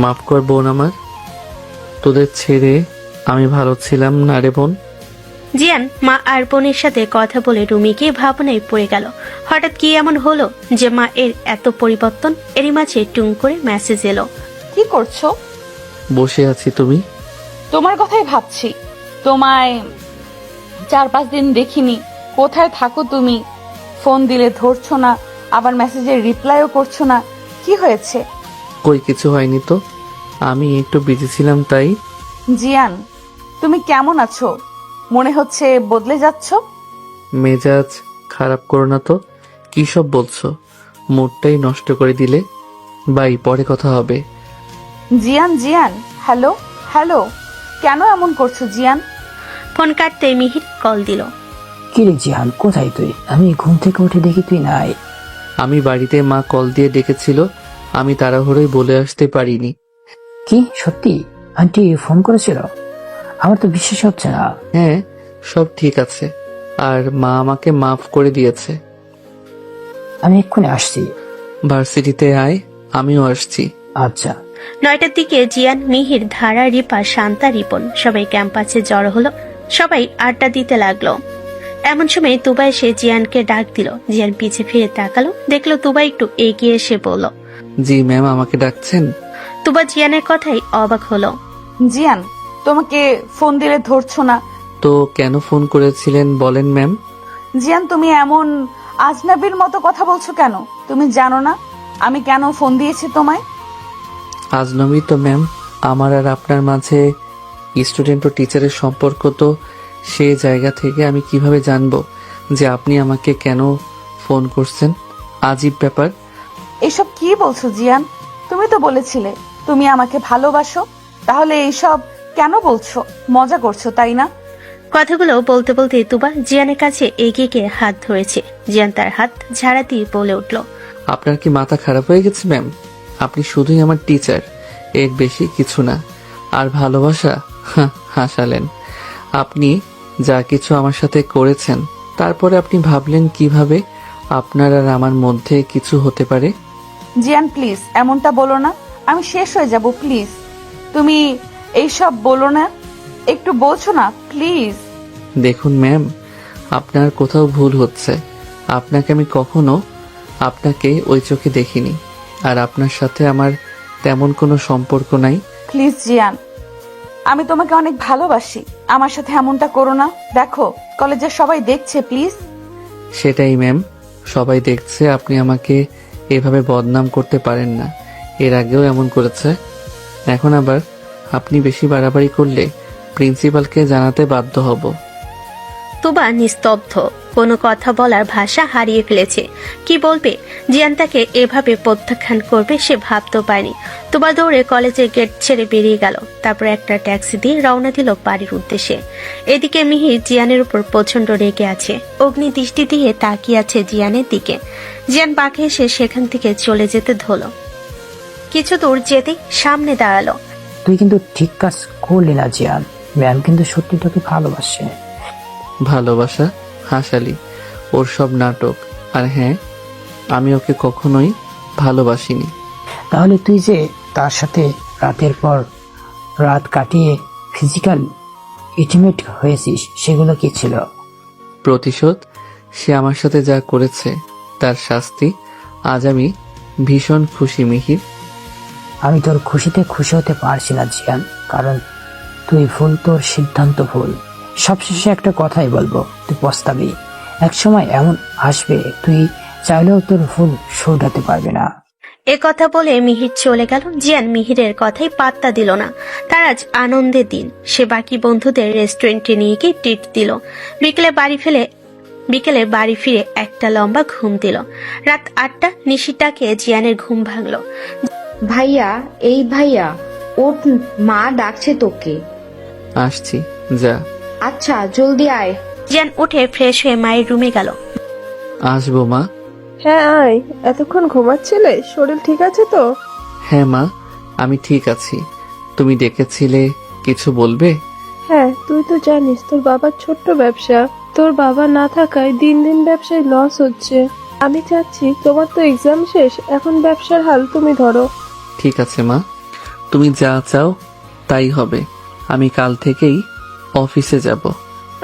মাফ কর বোন আমার। তোদের ছেড়ে আমি ভালো ছিলাম না রে বোন। জিয়ান মা আর বোনের সাথে কথা বলে রুমে গিয়ে ভাবনায় পড়ে গেল। হঠাৎ কি এমন হলো যে মা এর এত পরিবর্তন? এরই মাঝে টুং করে মেসেজ এলো। কি করছো? বসে আছি, তুমি? তোমার কথাই ভাবছি। তোমায় 4-5 দিন দেখিনি। কোথায় থাকো তুমি? ফোন দিলে ধরছো না, আবার মেসেজের রিপ্লাইও করছো না। কি হয়েছে? কই কিছু হয়নি তো, আমি একটু বিজি ছিলাম তাই। জিয়ান, তুমি কেমন আছো? মনে হচ্ছে বদলে যাচ্ছ। মেজাজ খারাপ করো না তো, কি সব বলছো? মুডটাই নষ্ট করে দিলে। বাই, পরে কথা হবে। জিয়ান, জিয়ান, হ্যালো হ্যালো, কেন এমন করছো জিয়ান? ফোন কাটতে মিহির কল দিল। কিরে জিহান, কোথায় তুই? আমি ঘুম থেকে উঠে দেখি তুই নাই। আমি বাড়িতে, মা কল দিয়ে ডেকেছিল, আমি তাড়াহুড়োয় বলে আসতে পারিনি। কি সত্যি? আন্টি ফোন করেছিল? আমার তো বিশ্বাস হচ্ছে না। হ্যাঁ, সব ঠিক আছে, আর মা আমাকে মাফ করে দিয়েছে। আমি এক্ষুনি আসছি। ভার্সিটিতে আয়, আমিও আসছি। আচ্ছা। 9টার দিকে জিয়ান, মিহির, ধারা, রিপা, শান্তা, রিপন সবাই ক্যাম্পাসে জড়ো হলো। সবাই আড্ডা দিতে লাগলো। এমন সময় তুবা এসে জিয়ানকে ডাক দিল। জিয়ান পিছে ফিরে তাকালো, দেখলো তুবা একটু এগিয়ে এসে বলল। জি ম্যাম, আমাকে ডাকছেন? তুবা জিয়ানের কথাই অবাক হলো। জিয়ান, তোমাকে ফোন দিলে ধরছো না। তো কেন ফোন করেছিলেন বলেন ম্যাম? জিয়ান, তুমি এমন আজনাবির মতো কথা বলছো কেন? তুমি জানো না আমি কেন ফোন দিয়েছি তোমায়? আজনবী তো ম্যাম, আমার আর আপনার মাঝে স্টুডেন্ট ও টিচারের সম্পর্ক, তো সেই জায়গা থেকে আমি কিভাবে জানবো যে আপনি আমাকে কেন ফোন করছেন? আজীব ব্যাপার। এসব কি বলছো জিয়ান? তুমি তো বলেছিলে তুমি আমাকে ভালোবাসো, তাহলে এইসব কেন বলছো? মজা করছো তাই না? কথাগুলো বলতে বলতে তুবা জিয়ানের কাছে এগিয়ে গিয়ে হাত ধরেছে। জিয়ান তার হাত ঝাড়াতেই বলে উঠল। আপনার কি মাথা খারাপ হয়ে গেছে ম্যাম? আপনি শুধুই আমার টিচার, এর বেশি কিছু না। আর ভালোবাসা? হাসালেন। আপনি যা কিছু আমার সাথে করেছেন, তারপরে আপনি ভাবলেন কিভাবে আপনার আর আমার মধ্যে কিছু হতে পারে। জিয়ান প্লিজ এমনটা বলো না, আমি শেষ হয়ে যাব প্লিজ। তুমি এইসব বলো না, একটু বলছো না প্লিজ। দেখুন ম্যাম, আপনার কোথাও ভুল হচ্ছে। আপনাকে আমি কখনো আপনাকে ওই চোখে দেখিনি, আর আপনার সাথে আমার তেমন কোনো সম্পর্ক নাই। প্লিজ জিয়ান, আমি তোমাকে অনেক ভালোবাসি, আমার সাথে এমনটা করো না। দেখো কলেজের সবাই দেখছে প্লিজ। সেটাই ম্যাম, সবাই দেখছে। আপনি আমাকে এভাবে বদনাম করতে পারেন না, এর আগেও এমন করেছে। এখন আবার আপনি বেশি বাড়াবাড়ি করলে প্রিন্সিপালকে জানাতে বাধ্য হব। তুবা নিস্তব্ধ, কোনো কথা বলার ভাষা হারিয়ে ফেলেছে। কি বলবে? জিয়ান তাকে এভাবে প্রত্যাখ্যান করবে সে ভাবতেও পারেনি। তুবা দৌড়ে কলেজের গেট ছেড়ে বেরিয়ে গেল। তারপর একটা ট্যাক্সি দিয়ে রওনা দিল বাড়ির উদ্দেশ্যে। এদিকে মিহির জিয়ানের উপর প্রচন্ড রেগে আছে। অগ্নি দৃষ্টি দিয়ে তাকিয়ে আছে জিয়ানের দিকে। জিয়ান পাখে এসে সেখান থেকে চলে যেতে ধরল। কিছু দূর যেতেই সামনে দাঁড়ালো। তুই কিন্তু ঠিক কাজ করলি না জিয়ান। ম্যাম কিন্তু সত্যি তোকে ভালোবাসে। ভালোবাসা? হাসালি, ওর সব নাটক। আর হ্যাঁ, আমি ওকে কখনোই ভালোবাসিনি। তাহলে তুই যে তার সাথে রাতের পর রাত কাটিয়ে ফিজিক্যাল ইন্টিমেট হয়েছিস, সেগুলো কি ছিল? প্রতিশোধ। সে আমার সাথে যা করেছে তার শাস্তি। আজ আমি ভীষণ খুশি মিহির। আমি তোর খুশিতে খুশি হতে পারছি না জিয়ান, কারণ তুই ভুল, তোর সিদ্ধান্ত ভুল। সবশেষে একটা কথাই বলবো, তুই পস্তাবি। একসময় এমন আসবে তুই চাইলেও তোর ভুল শোধরাতে পারবে না। এ কথা বলে মিহির চলে গেল। জিয়ান মিহিরের কথাই পাত্তা দিল না। তার আজ আনন্দের দিন। সে বাকি বন্ধুদের রেস্টুরেন্টে নিয়ে গিয়ে ট্রিট দিল। বিকেলে বাড়ি ফিরে একটা লম্বা ঘুম দিল। রাত 8টা নিশিটাকে জিয়ানের ঘুম ভাঙলো। ভাইয়া, এই ভাইয়া ওঠ, মা ডাকছে তোকে। আসছি, যা। আচ্ছা জলদি আয়। জিয়ান উঠে ফ্রেশ হয়ে মায়ের রুমে গেল। আসবো মা। হ্যাঁ আয়। এতক্ষণ ঘুমাচ্ছিলে? শরীর ঠিক আছে তো? হ্যাঁ মা, আমি ঠিক আছি। তুমি ডেকেছিলে, কিছু বলবে? হ্যাঁ, তুই তো জানিস তোর বাবার ছোট্ট ব্যবসা। তোর বাবা না থাকায় দিন দিন ব্যবসায় লস হচ্ছে। আমি চাচ্ছি, তোমার তো এক্সাম শেষ, এখন ব্যবসার হাল তুমি ধরো। ঠিক আছে মা, তুমি যা চাও তাই হবে। আমি কাল থেকেই অফিসে যাব।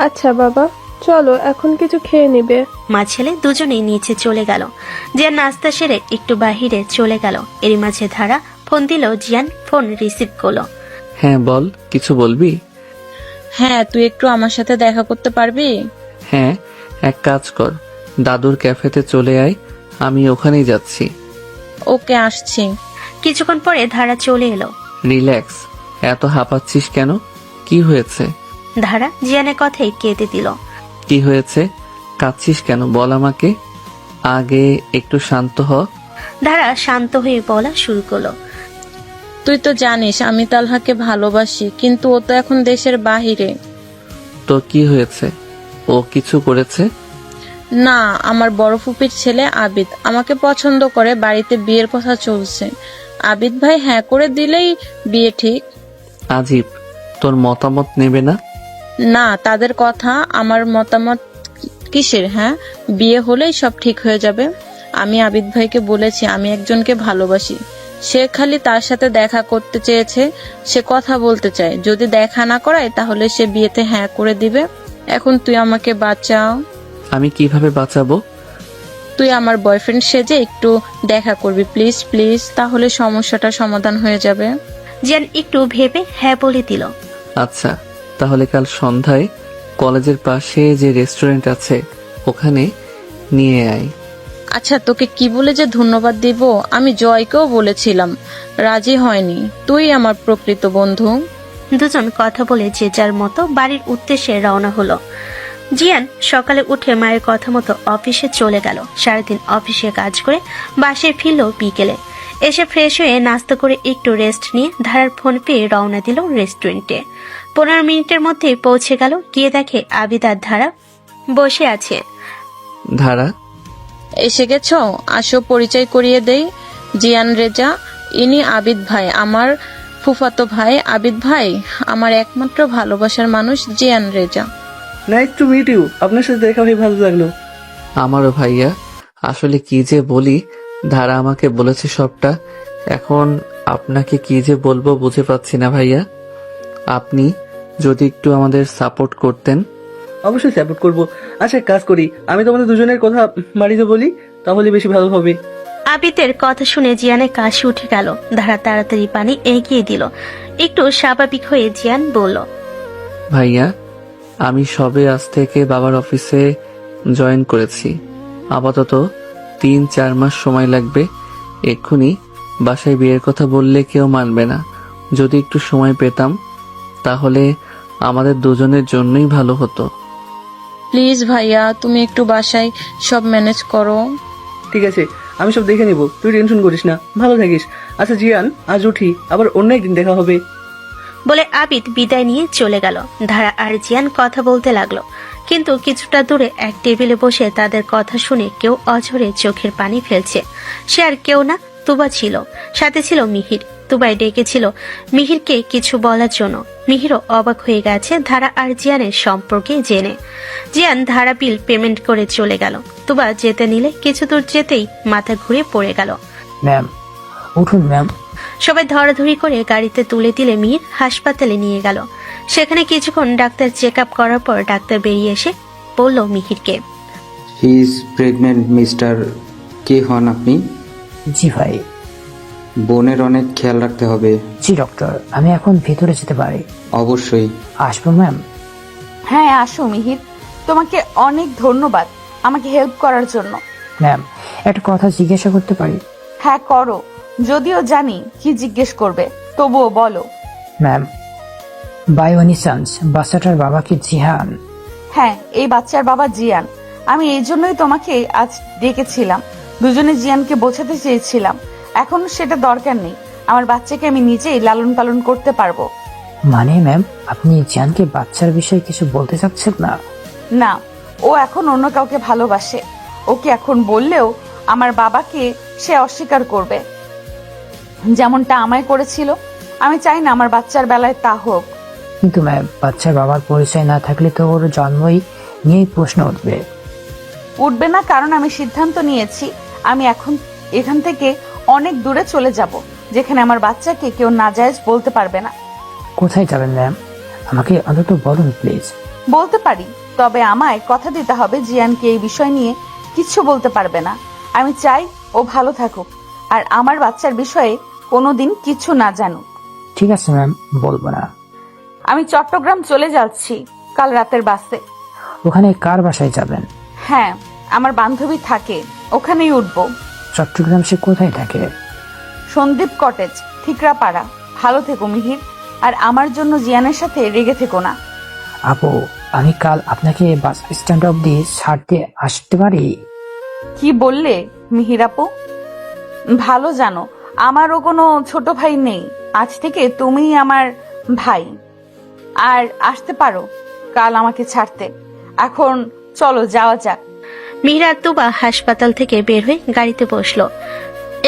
আচ্ছা বাবা, চলো এখন কিছু খেয়ে নিবে। মা ছেলে দুজনেই নিচে চলে গেল। জিয়ান নাস্তা সেরে একটু বাহিরে চলে গেল। এরই মাঝে ধারা ফোন দিল। জিয়ান ফোন রিসিভ করলো। হ্যাঁ বল, কিছু বলবি? হ্যাঁ, তুই একটু আমার সাথে দেখা করতে পারবি? হ্যাঁ, এক কাজ কর, দাদুর ক্যাফেতে চলে আয়, আমি ওখানেই যাচ্ছি। ওকে, আসছি। কিছুক্ষণ পরে ধারা চলে এলো। রিল্যাক্স, এত হাঁপাচ্ছিস কেন? কি হয়েছে? ধারা জিয়ানের কথাই কেঁদে দিল। কি হয়েছে? কাঁদছিস কেন বল আমাকে। আগে একটু শান্ত হ। ধারা শান্ত হয়ে বলা শুরু করলো। তুই তো জানিস আমি তালহাকে ভালোবাসি, কিন্তু ও তো এখন দেশের বাহিরে। তো কি হয়েছে? ও কিছু করেছে? না, আমার বড় ফুপির ছেলে আবিদ আমাকে পছন্দ করে, বাড়িতে বিয়ের কথা চলছে। আবিদ ভাই হ্যাঁ করে দিলেই বিয়ে ঠিক। আজীব, তোর মতামত নেবে না? না, তাদের কথা, আমার মতামত কিসের? হ্যাঁ, বিয়ে হলেই সব ঠিক হয়ে যাবে। আমি আবিদ ভাইকে বলেছি আমি একজনকে ভালোবাসি। সে খালি তার সাথে দেখা করতে চেয়েছে, সে কথা বলতে চায়। যদি দেখা না করায় তাহলে সে বিয়েতে হ্যাঁ করে দিবে। এখন তুই আমাকে বাঁচাও। আমি কিভাবে বাঁচাবো? তুই আমার বয়ফ্রেন্ড সেজে একটু দেখা করবি, প্লিজ প্লিজ, তাহলে সমস্যাটা সমাধান হয়ে যাবে। জিয়ান একটু ভেবে হ্যাঁ বলে দিল। আচ্ছা, তাহলে কাল সন্ধ্যায় কলেজের পাশে যে রেস্টুরেন্ট আছে ওখানে নিয়ে আয়। আচ্ছা, তোকে কি বলে যে ধন্যবাদ দিব। আমি জয়কেও বলেছিলাম, রাজি হয়নি। তুই আমার প্রকৃত বন্ধু। দুজন কথা বলে যে যার মতো বাড়ির উদ্দেশ্যে রওনা হলো। জিয়ান সকালে উঠে মায়ের কথা মতো অফিসে চলে গেল। সারাদিন অফিসে কাজ করে বাসায় ফিরল বিকেলে। এসে ফ্রেশ হয়ে নাস্তা করে একটু রেস্ট নিয়ে ধারার ফোন পেয়ে রওনা দিল রেস্টুরেন্টে। 15 মিনিটের মধ্যে পৌঁছে গেল। গিয়ে দেখে আবিদ আর ধারা বসে আছে। ধারা, এসে গেছো? আসো, পরিচয় করিয়ে দেই। জিয়ান রেজা, ইনি আবিদ ভাই, আমার ফুফাতো ভাই। আবিদ ভাই আমার একমাত্র ভালোবাসার মানুষ, Zian Reza. Nice to meet you. আপনার সাথে দেখা হয়ে ভালো লাগলো। আমারও ভাইয়া। আসলে কি যে বলি, ধারা আমাকে বলেছে সবটা। এখন আপনাকে কি যে বলবো বুঝে পাচ্ছি না ভাইয়া। আপনি যদি একটু আমাদের সাপোর্ট করতেন। অবশ্যই সাপোর্ট করবো। আচ্ছা, এক কাজ করি, আমি তোমাদের দুজনের কথা বাড়িতে বলি, তাহলে বেশি ভালো হবে। আবিদের কথা শুনে জিয়ানের কাশি উঠে গেল। ধারা তাড়াতাড়ি পানি এগিয়ে দিল। একটু স্বাভাবিক হয়ে জিয়ান বলল, ভাইয়া, আমি সবে আজ থেকে বাবার অফিসে জয়েন করেছি। আপাতত 3-4 মাস সময় লাগবে। এক্ষুনি বাসায় বিয়ের কথা বললে কেউ মানবে না। যদি একটু সময় পেতাম তাহলে আমাদের দুজনের জন্যই ভালো হতো। প্লিজ ভাইয়া, তুমি একটু বাসায় সব ম্যানেজ করো। ঠিক আছে, আমি সব দেখে নিব, তুই টেনশন করিস না, ভালো থাকিস। আচ্ছা জিয়ান, আজ উঠি, আবার অন্য একদিন দেখা হবে। বলে আবিদ বিদায় নিয়ে চলে গেল। ধারা আর জিয়ান কথা বলতে লাগলো, কিন্তু কিছুটা দূরে এক টেবিলে বসে তাদের কথা শুনে কেউ অঝরে চোখের পানি ফেলছে। সে আর কেউ না, তুবা ছিল। সাথে ছিল মিহির। তুবাই ডেকেছিল মিহিরকে কিছু বলার জন্য। মিহিরও অবাক হয়ে গেছে ধারা আর জিয়ানের সম্পর্কে জেনে। জিয়ান ধারা বিল পেমেন্ট করে চলে গেল। তুবা যেতে নিলে কিছু দূর যেতেই মাথা ঘুরে পড়ে গেল। ম্যাম, উঠুন ম্যাম। সবাই ধরাধরি করে গাড়িতে তুলে দিলে মিহির হাসপাতালে নিয়ে গেল। সেখানে কিছুক্ষণ ডাক্তার চেক আপ করার পর ডাক্তার বেরিয়ে এসে বলল মিহিরকে, হি ইজ প্রেগনেন্ট মিস্টার। কে হন আপনি? জি ভাই। বোনের অনেক খেয়াল রাখতে হবে। জি ডক্টর, আমি এখন ভিতরে যেতে পারি? অবশ্যই। আসবো ম্যাম? হ্যাঁ, আসো মিহির। তোমাকে অনেক ধন্যবাদ আমাকে হেল্প করার জন্য। ম্যাম, একটা কথা জিজ্ঞাসা করতে পারি? হ্যাঁ করো, যদিও জানি কি জিজ্ঞেস করবে, তবুও বলো। ম্যাম, বাই এনি চান্স বাচ্চাটার বাবা কি জিহান? হ্যাঁ, এই বাচ্চার বাবা জিয়ান। আমি এই জন্যই তোমাকে আজ ডেকেছিলাম। দুজনে জিয়ানকে বোঝাতে চেয়েছিলাম, এখন সেটা দরকার নেই। আমার বাচ্চাকে আমি নিজেই লালন পালন করতে পারবো। মানে ম্যাম, আপনি জিহানকে বাচ্চার বিষয়ে কিছু বলতে চাচ্ছেন না? না, ও এখন অন্য কাউকে ভালোবাসে। ওকে এখন বললেও আমার বাবাকে সে অস্বীকার করবে, যেমনটা আমায় করেছিল। আমি চাই না আমার বাচ্চার বেলায় তা হোক। কিন্তু ম্যাম, বাচ্চার বাবার পরিচয় না থাকলে তো ওর জন্মই নিয়েই প্রশ্ন উঠবে। উঠবে না, কারণ আমি সিদ্ধান্ত নিয়েছি আমি এখন এখান থেকে অনেক দূরে চলে যাব, যেখানে আমার বাচ্চাকে কেউ নাজায়েজ বলতে পারবে না। কোথায় যাবেন ম্যাম? আমাকে অন্তত বলুন প্লিজ। বলতে পারি, তবে আমায় কথা দিতে হবে জিয়ানকে এই বিষয় নিয়ে কিচ্ছু বলতে পারবে না। আমি চাই ও ভালো থাকুক আর আমার বাচ্চার বিষয়ে কোনোদিন কিছু না জানুক। ঠিক আছে ম্যাম, বলবো না। আমি চট্টগ্রাম চলে যাচ্ছি কাল রাতের বাসে। ওখানে কার বাসায় যাবেন? হ্যাঁ, আমার বান্ধবী থাকে, ওখানেই উঠবো। চট্টগ্রাম সে কোথায় থাকে? সন্দীপ কটেজ, ঠিকরাপাড়া। ভালো থেকো মিহির, আর আমার জন্য জিয়ানের সাথে রেগে থেকো না। আপু, আমি কাল আপনাকে বাস স্ট্যান্ড অব্দি ছাড়তে আসতে পারি? কি বললে মিহির আপু? ভালো জানো আমারও কোনো ছোট ভাই নেই, আজ থেকে তুমিই আমার ভাই। আর আসতে পারো কাল আমাকে ছাড়তে। এখন চলো যাওয়া যাক। মিহির আর তুবা হাসপাতাল থেকে বের হয়ে গাড়িতে বসলো।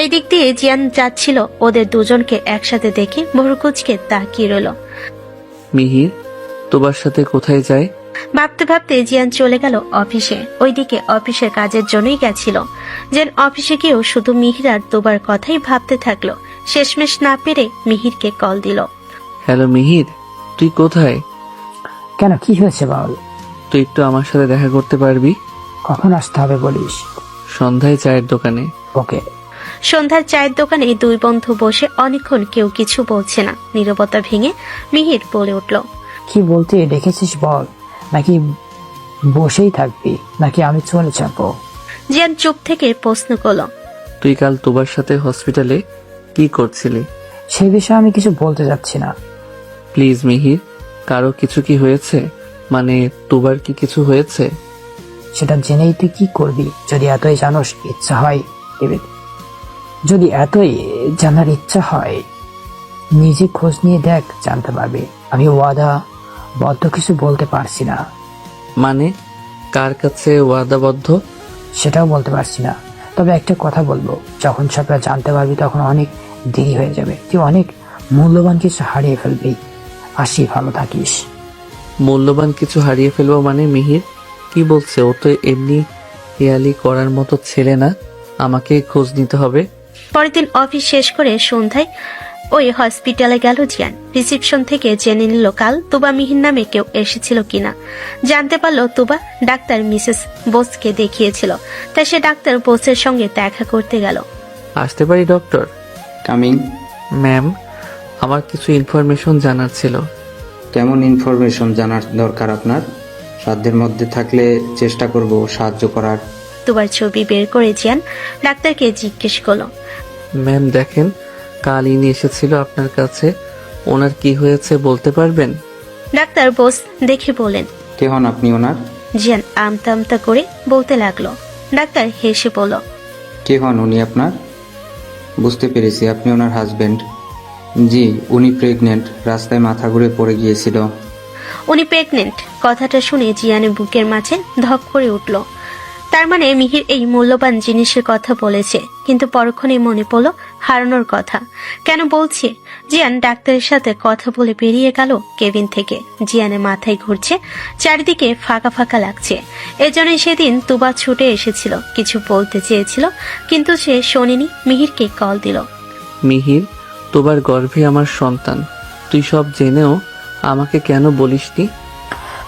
এই দিক দিয়ে জিয়ান যাচ্ছিল, ওদের দুজনকে একসাথে দেখে ভুরুকুচকে তাকিয়ে রইল। মিহির তোবার সাথে কোথায় যায়? ভাবতে ভাবতে জিয়ান চলে গেল অফিসে। ওইদিকে অফিসের কাজের জন্যই গেছিল। জিয়ান অফিসে গিয়েও শুধু মিহির আর তোবার কথাই ভাবতে থাকলো। শেষমেশ না পেরে মিহিরকে কল দিল। হ্যালো মিহির, তুই কোথায়? কেন, কি হয়েছে বল? তুই একটু আমার সাথে দেখা করতে পারবি? কখন আসতে হবে বলিস? সন্ধ্যায় চায়ের দোকানে। ওকে। সন্ধ্যার চায়ের দোকানে দুই বন্ধু বসে অনেকক্ষণ কেউ কিছু বলছে না। নীরবতা ভেঙে মিহির বলে উঠল, কি বলতে ডেকেছিস বল, নাকি বসেই থাকবি, নাকি আমি চলে যাবো? জিয়ান চুপ থেকে প্রশ্ন করল, তুই কাল তোবার সাথে হসপিটালে কি করছিলি? সেই বিষয়ে আমি কিছু বলতে যাচ্ছি না। প্লিজ মিহির, কারো কিছু কি হয়েছে? মানে তোবার কি কিছু হয়েছে? সেটা জেনেই তুই কি করবি? যদি এতই জানোস ইচ্ছা হয়, যদি এতই জানার ইচ্ছা হয়, নিজে খোঁজ নিয়ে দেখ, জানতে পারবি। আমি ওয়াদা বদ্ধ কিছু বলতে পারছি না। মানে কার কাছে ওয়াদাবদ্ধ? সেটাও বলতে পারছি না, তবে একটা কথা বলবো, যখন সবটা জানতে পারবি তখন অনেক দেরি হয়ে যাবে। তুই অনেক মূল্যবান কিছু হারিয়ে ফেলবি। আসি, ভালো থাকিস। মূল্যবান কিছু হারিয়ে ফেলবো মানে? মিহির কি বলছে? ও তো এমনি হেয়ালি করার মতো ছেলে না, আমাকে খোঁজ নিতে হবে। পরের দিন অফিস শেষ করে সন্ধ্যায় ওই হসপিটালে গেল জিয়ান। রিসেপশন থেকে জেনে নিল কাল তুবা মিহির নামে কেউ এসেছিল কিনা। জানতে পারলো তুবা ডাক্তার মিসেস বোসকে দেখিয়েছিল, তাই সে ডাক্তার বোসের সঙ্গে দেখা করতে গেল। আসতে পারি ডক্টর? কামিং। ম্যাম, আমার কিছু ইনফরমেশন জানার ছিল। কেমন ইনফরমেশন জানার দরকার আপনার? সাধ্যের মধ্যে থাকলে চেষ্টা করব সাহায্য করার। তুবার ছবি বের করে জিয়ান ডাক্তারকে জিজ্ঞেস করলো, ম্যাম দেখেন, কাল ইনি এসেছিল আপনার কাছে, ওনার কি হয়েছে বলতে পারবেন? ডাক্তার বোস দেখে বলেন। কে হন আপনি ওনার? জিয়ান আমতা আমতা করে বলতে লাগলো। ডাক্তার হেসে বলল, কে হন উনি আপনার? বুঝতে পেরেছি, আপনি ওনার হাজবেন্ড। জি, উনি প্রেগনেন্ট, রাস্তায় মাথা ঘুরে পড়ে গিয়েছিল। উনি প্রেগনেন্ট? কথাটা শুনে জিয়ানের বুকের মাঝে ধক করে উঠল। তার মানে মিহির এই মূল্যবান জিনিসের কথা বলেছে, কিন্তু পরক্ষণে মনে পড়ল হারানোর কথা। কেন বলছে? জিয়ান ডাক্তারের সাথে কথা বলে বেরিয়ে গেল কেবিন থেকে। জিয়ানের মাথায় ঘুরছে, চারিদিকে ফাঁকা ফাঁকা লাগছে। এজন্যই সেদিন তুবা ছুটে এসেছিল, কিছু বলতে চেয়েছিল কিন্তু সে শোনেনি। মিহিরকে কল দিল। মিহির, তোবার গর্ভে আমার সন্তান, তুই সব জেনেও আমাকে কেন বলিসনি?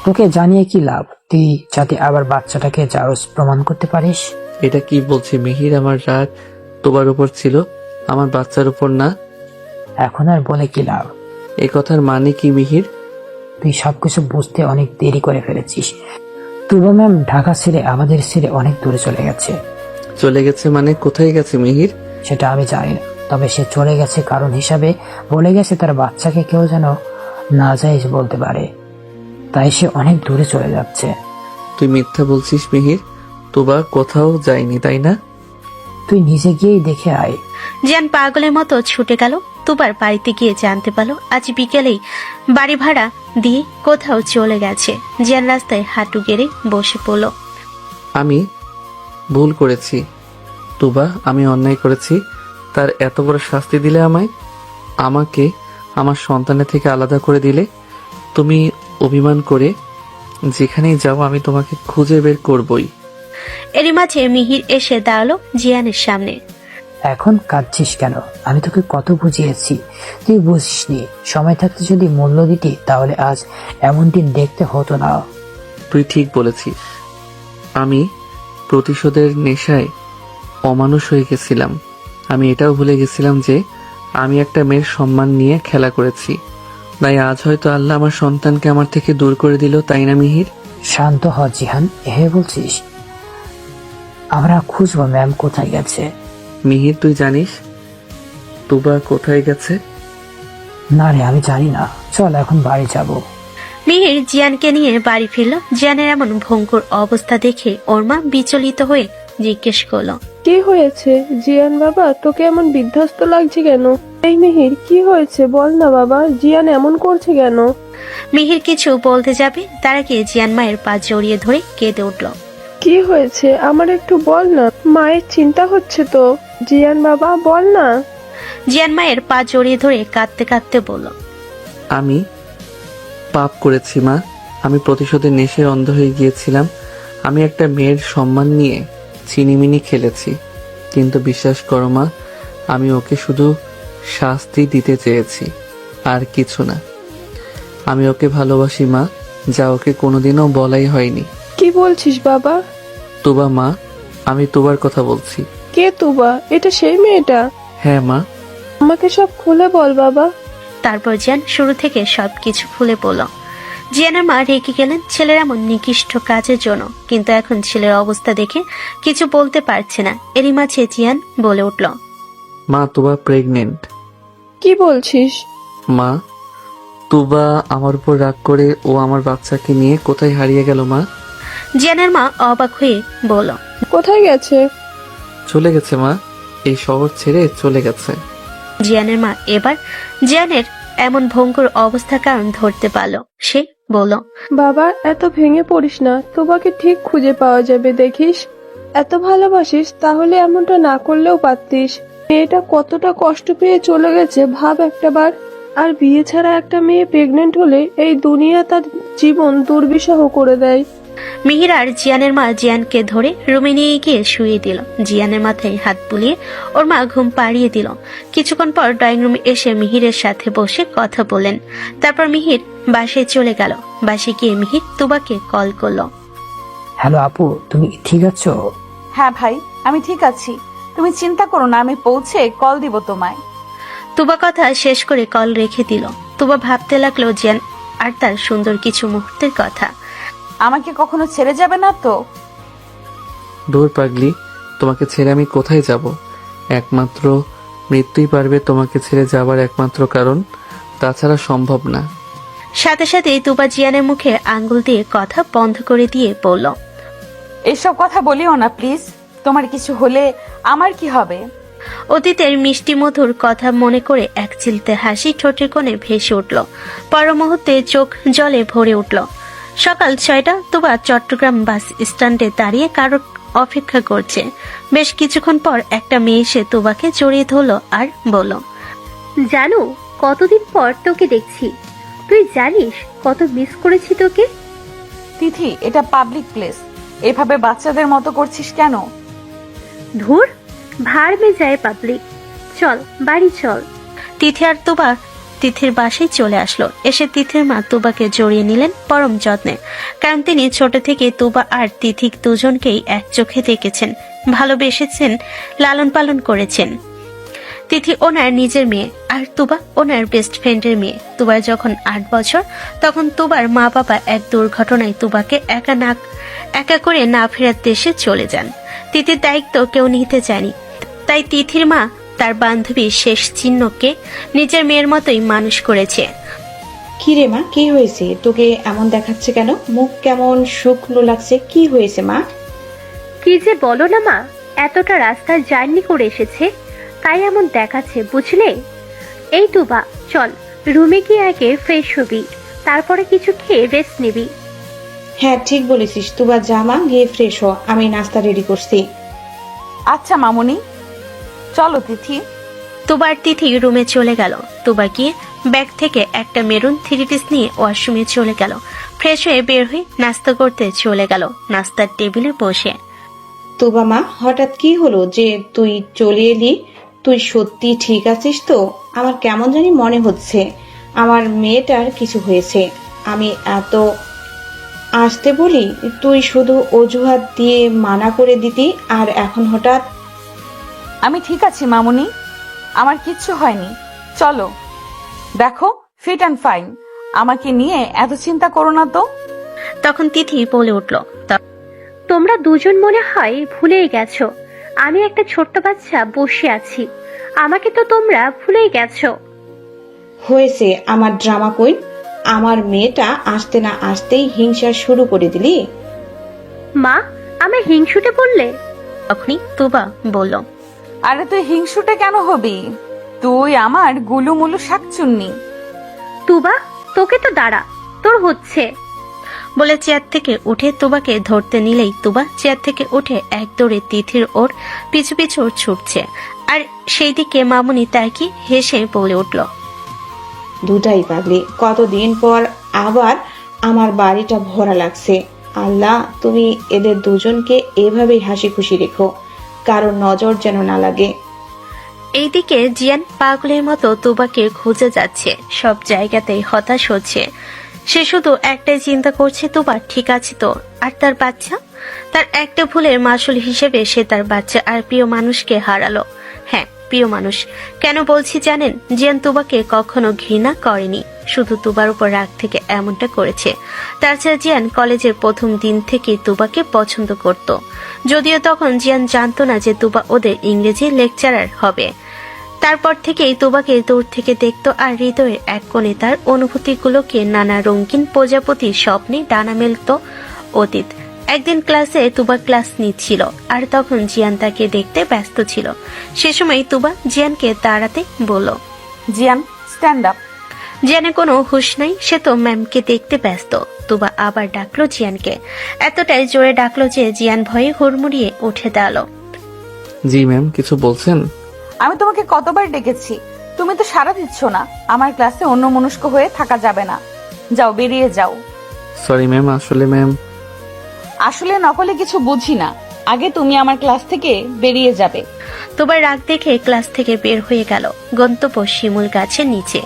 তোকে জানিয়ে কি লাভ? তুই যাতে আবার বাচ্চাটাকে জারজ প্রমাণ করতে পারিস। এটা কি বলছি মিহির? আমার রাগ তোবার উপর ছিল, আমার বাচ্চার উপর না। এখন আর বলে কি লাভ? এই কথার মানে কি মিহির? তুই সবকিছু বুঝতে অনেক দেরি করে ফেলেছিস। তুবা ম্যাম ঢাকা ছেড়ে, আমাদের ছেড়ে অনেক দূরে চলে গেছে। চলে গেছে মানে? কোথায় গেছে মিহির? সেটা আমি জানি না, তবে সে চলে গেছে কারণ হিসাবে বলে গেছে তার বাচ্চাকে কেউ যেন না যায় বলতে পারে, তাই সে অনেক দূরে চলে যাচ্ছে। তুই মিথ্যা বলছিস মিহির, তোবা কোথাও যায়নি তাই না? তুই নিজে গিয়েই দেখে আয়। জিয়ান পাগলের মতো ছুটে গেল তুবার বাড়িতে গিয়ে জানতে পারলো আজ বিকেলেই বাড়ি ভাড়া দিয়ে কোথাও চলে গেছে। জিয়ান রাস্তায় হাঁটু গেড়ে বসে পড়ল। আমি ভুল করেছি তুবা, আমি অন্যায় করেছি। তার এত বড় শাস্তি দিলে আমাকে আমার সন্তানের থেকে আলাদা করে দিলে। তুমি অভিমান করে যেখানেই যাও আমি তোমাকে খুঁজে বের করবই। এরই মাঝে মিহির এসে দাঁড়ালো জিয়ানের সামনে। এখন কাঁদছিস কেন? আমি তোকে কত বুঝিয়েছি, তুই বুঝিসনি। সময় থাকতে যদি মূল্য দিতি তাহলে আজ এমন দিন দেখতে হতো না। তুই ঠিক বলেছিস, আমি প্রতিশোধের নেশায় অমানুষ হয়ে গেছিলাম। আমি এটাও ভুলে গেছিলাম যে আমি একটা মেয়ের সম্মান নিয়ে খেলা করেছি, তাই আজ হয়তো আল্লাহ আমার সন্তানকে আমার থেকে দূর করে দিল, তাই না মিহির? শান্ত হ জিহান, এ বলছিস? আমরা খুঁজবো ম্যাম কোথায় গেছে। মিহির, তুই জানিস তুবা কোথায় গেছে? না রে, আমি জানি না। চল এখন বাড়ি যাব। মিহির জিয়ানকে নিয়ে বাড়ি ফিরল। জিয়ানের এমন ভঙ্গুর অবস্থা দেখে ওর মা বিচলিত হয়ে জিজ্ঞেস করলো, কি হয়েছে জিয়ান বাবা? তোকে এমন বিধ্বস্ত লাগছে কেন? এই মিহির, কি হয়েছে বল না বাবা, জিয়ান এমন করছে কেন? মিহির কিছু বলতে যাবে তার আগে জিয়ান মায়ের পা জড়িয়ে ধরে কেঁদে উঠল। কি হয়েছে আমার একটু বল না, মায়ের চিন্তা হচ্ছে তো। জিয়ান বাবা বল না। জিয়ান মায়ের পা জড়িয়ে ধরে কাঁদতে কাঁদতে বলল, আমি পাপ করেছি মা, আমি প্রতিশোধের নেশায় অন্ধ হয়ে গিয়েছিলাম। আমি একটা মেয়ের সম্মান নিয়ে চিনিমিনি খেলেছি, কিন্তু বিশ্বাস করো মা, আমি ওকে শুধু শাস্তি দিতে চেয়েছি, আর কিছু না। আমি ওকে ভালোবাসি মা, যা ওকে কোনোদিনও বলাই হয়নি। কি বলছিস বাবা? তুবা মা, আমি তুবার কথা বলছি। কে তুবা? এটা সেই মেয়েটা? হ্যাঁ মা। আমাকে সব খুলে বল বাবা। তারপর জিয়ান শুরু থেকে সবকিছু খুলে বলল। জিয়ানের মা রেগে গেলেন ছেলের এমন নিকৃষ্ট কাজের জন্য, কিন্তু এখন ছেলের অবস্থা দেখে কিছু বলতে পারছে না। এরই মাঝে জিয়ান বলে উঠল, মা, তুবা প্রেগনেন্ট। কি বলছিস? মা, তুবা আমার উপর রাগ করে ও আমার বাচ্চাকে নিয়ে কোথায় হারিয়ে গেল মা? জিয়ানের মা অবাক হয়ে বলল, কোথায় গেছে? চলে গেছে মা, এই শহর ছেড়ে চলে গেছে। জিয়ানের মা এবার জিয়ানের এমন ভঙ্গুর অবস্থার কারণ ধরতে পারল। সে বলল, বাবা এত ভেঙে পড়িস না, তোমাকে ঠিক খুঁজে পাওয়া যাবে দেখিস। এত ভালোবাসিস তাহলে এমনটা না করলেও পারতিস। মেয়েটা কতটা কষ্ট পেয়ে চলে গেছে ভাব একটাবার। আর বিয়ে ছাড়া একটা মেয়ে প্রেগনেন্ট হলে এই দুনিয়া তার জীবন দুর্বিষহ করে দেয়। মিহির আর জিয়ানের মা জিয়ানকে ধরে রুমে নিয়ে গিয়ে শুয়ে দিল। জিয়ানের মাথায় হাত বুলিয়ে ওর মা ঘুম পাড়িয়ে দিল। কিছুক্ষণ পর ড্রয়িং রুমে এসে মিহিরের সাথে বসে কথা বললেন। তারপর মিহির বাসায় চলে গেল। বাসায় গিয়ে মিহির তুবাকে কল করলো। হ্যালো আপু, তুমি ঠিক আছো? হ্যাঁ ভাই, আমি ঠিক আছি, তুমি চিন্তা করো না, আমি পৌঁছে কল দিব তোমায়। তুবা কথা শেষ করে কল রেখে দিল। তুবা ভাবতে লাগলো জিয়ান আর তার সুন্দর কিছু মুহূর্তের কথা। আমাকে কখনো ছেড়ে যাবে না তো? দূর পাগলি, তোমাকে ছেড়ে আমি কোথায় যাব? একমাত্র মৃত্যুই পারবে তোমাকে ছেড়ে যাবার একমাত্র কারণ, তাছাড়া সম্ভব না। সাথে সাথে তুবা জিয়ানের মুখে আঙ্গুল দিয়ে কথা বন্ধ করে দিয়ে বলল, এসব কথা বলিও না প্লিজ, তোমার কিছু হলে আমার কি হবে? অতীতের মিষ্টি মধুর কথা মনে করে এক চিলতে হাসি ঠোঁটের কোণে ভেসে উঠল। পর মুহূর্তে চোখ জলে ভরে উঠল। সকাল 6টা। তুবা চট্টগ্রাম বাস স্ট্যান্ডে দাঁড়িয়ে কারোর অপেক্ষা করছে। বেশ কিছুক্ষণ পর একটা মেয়ে এসে তুবাকে জড়িয়ে ধরল আর বলল, জানো কতদিন পর তোকে দেখছি, তুই জানিস কত মিস করেছি তোকে। তিথি, এটা পাবলিক প্লেস, এভাবে বাচ্চাদের মতো করছিস কেন? ধুর, ভাড় মে যায় পাবলিক, চল বাড়ি চল। তিথি আর তুবা তিথির বাসায় চলে আসলো। এসে তিথির মা তুবাকে জড়িয়ে নিলেন পরম যত্নে, কারণ তিনি ছোট থেকে তুবা আর তিথি দুজনকেই এক চোখে দেখেছেন, ভালোবেসেছেন, লালন পালন করেছেন। তিথি ওনার নিজের মেয়ে আর তুবা ওনার বেস্ট ফ্রেন্ডের মেয়ে। তুবার যখন 8 বছর, তখন তুবার মা বাবা এক দুর্ঘটনায় তুবাকে একা করে না ফেরার দেশে চলে যান। তিথির দায়িত্ব কেউ নিতে চায়নি, তাই তিথির মা তার বান্ধবী শেষ চিহ্নকে নিজের মেয়ের মতোই মানুষ করেছে। কি রে মা, কি হয়েছে? তোকে এমন দেখাচ্ছে কেন? মুখ কেমন শুকনো লাগছে, কি হয়েছে মা? কি যে বলো না মা, এতটা রাস্তা জার্নি করে এসেছে তাই এমন দেখাচ্ছে, বুঝলে। এই তুবা, চল রুমে গিয়ে আগে ফ্রেশ হবি, তারপরে কিছু খেয়ে রেস্ট নিবি। হ্যাঁ ঠিক বলেছিস, তুবা যা মা, গিয়ে ফ্রেশ হ, আমি নাস্তা রেডি করছি। আচ্ছা মামুনি, চলো তিথি। তুবার তিথি রুমে চলে গেল। তুবা গিয়ে ব্যাগ থেকে একটা মেরুন 3 পিস নিয়ে ওয়াশরুমে চলে গেল। ফ্রেশ হয়ে বের হয়ে নাস্তা করতে চলে গেল নাস্তার টেবিলে বসে। তুবা মা, হঠাৎ কি হলো যে তুই চলে এলি? তুই সত্যি ঠিক আছিস তো? আমার কেমন জানি মনে হচ্ছে আমার মেয়েটার কিছু হয়েছে। আমি এত আসতে বলি, তুই শুধু অজুহাত দিয়ে মানা করে দিতি, আর এখন হঠাৎ। আমি ঠিক আছি মামুনি, আমার কিচ্ছু হয়নি, চলো। দেখো, ফিট অ্যান্ড ফাইন। আমাকে নিয়ে এত চিন্তা করো না তো। তখন তিথি বলে উঠল, তোমরা দুজন মনে হয় ভুলেই গেছো আমি একটা ছোট্ট বাচ্চা বসে আছি। আমাকে তো তোমরা ভুলেই গেছো। হয়েছে আমার ড্রামা কুইন, আমার মেয়েটা আসতে না আসতেই হিংসা শুরু করে দিলি। মা, আমি হিংসুটে বললে? তখনই তুবা বলল, আরে তুই হিংসুটে কেন হবি? তুই আমার গুলুমুলু শাকচুন্নি। তুবা, তোকে তো দাঁড়া, তোর হচ্ছে। বলে চেয়ার থেকে উঠে তুবাকে ধরতে নিলেই তুবা চেয়ার থেকে উঠে এক দৌড়ে তিথির ওর পিছু পিছু ছুটছে। আর সেই দিকে মামুনি তাকে হেসে বলে উঠল, দুটাই পাগলি, কতদিন পর আবার আমার বাড়িটা ভরা লাগছে। আল্লাহ, তুমি এদের দুজনকে এভাবেই হাসি খুশি রেখো, কারো নজর যেন না লাগে। এইদিকে জিয়ান পাগলের মতো তুবাকে খুঁজে যাচ্ছে, সব জায়গাতেই হতাশ হচ্ছে। সে শুধু একটাই চিন্তা করছে, তুবা ঠিক আছে তো? আর তার বাচ্চা? তার একটা ভুলের মাসুল হিসেবে সে তার বাচ্চা আর প্রিয় মানুষকে হারালো। হ্যাঁ, প্রিয় মানুষ। কেন বলছি জানেন? জিয়ান তুবাকে কখনো ঘৃণা করেনি, শুধু তুবার উপর রাগ থেকে এমনটা করেছে। তাছাড়া জিয়ান কলেজের প্রথম দিন থেকেই তুবাকে পছন্দ করত, যদিও তখন জিয়ান জানতো না যে তুবা ওদের ইংরেজি লেকচারার হবে। তারপর থেকেই তুবাকে দূর থেকে দেখতো, আর হৃদয়ের এক কোণে তার অনুভূতিগুলোকে নানা রঙিন প্রজাপতির স্বপ্নে ডানা মেলত অতীত। একদিন ক্লাসে তুবা ক্লাস নিচ্ছিল, আর তখন জিয়ান তাকে দেখতে ব্যস্ত ছিল। সে সময় তুবা জিয়ানকে দাঁড়াতে বলল, জিয়ান, স্ট্যান্ড আপ। জিয়ানের কোনো হুঁশ নাই, সে তো ম্যামকে দেখতে ব্যস্ত। তুবা আবার ডাকলো জিয়ানকে, এতটাই জোরে ডাকলো যে জিয়ান ভয়ে হুড়মুড়িয়ে উঠে দাঁড়ালো। জি ম্যাম, কিছু বলছেন? আমি তোমাকে কতবার ডেকেছি, তুমি তো সাড়া দিচ্ছ না। আমার ক্লাসে অন্যমনস্ক হয়ে থাকা যাবে না, যাও, বেরিয়ে যাও। সরি ম্যাম, আসলে ম্যাম। আসলে নকলে কিছু বুঝি না, আগে তুমি আমার ক্লাস থেকে বেরিয়ে যাবে। তুবার রাগ দেখে ক্লাস থেকে বের হয়ে গেল। গন্তব্য শিমুল গাছের নিচে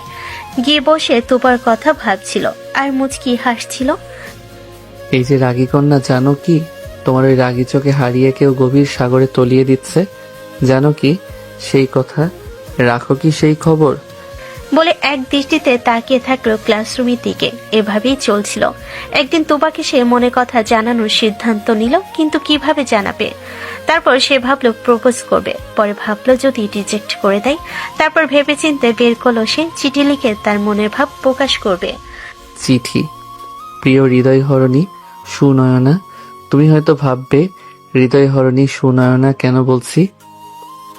গিয়ে বসে তুবার কথা ভাবছিল আর মুচকি হাসছিল। এই যে রাগী কন্যা, জানো কি তোমার ওই রাগী চোখে হারিয়ে কেউ গভীর সাগরে তলিয়ে দিচ্ছে? জানো কি সেই কথা? রাখো কি সেই খবর? বলে এক দৃষ্টিতে তাকিয়ে থাকলো ক্লাসরুমের দিকে। এভাবেই চলছিল। একদিন তুবাকে সে মনে কথা জানানোর সিদ্ধান্ত নিল, কিন্তু কিভাবে জানাবে? তারপর সে ভাবলো প্রপোজ করবে, পরে ভাবলো যদি রিজেক্ট করে দেয়। তারপর ভেবেচিন্তে বের করলো সে চিঠি লিখে তার মনের ভাব প্রকাশ করবে। চিঠি। প্রিয় হৃদয়হরণী সুনয়না, তুমি হয়তো ভাববে হৃদয়হরণী সুনয়না কেন বলছি।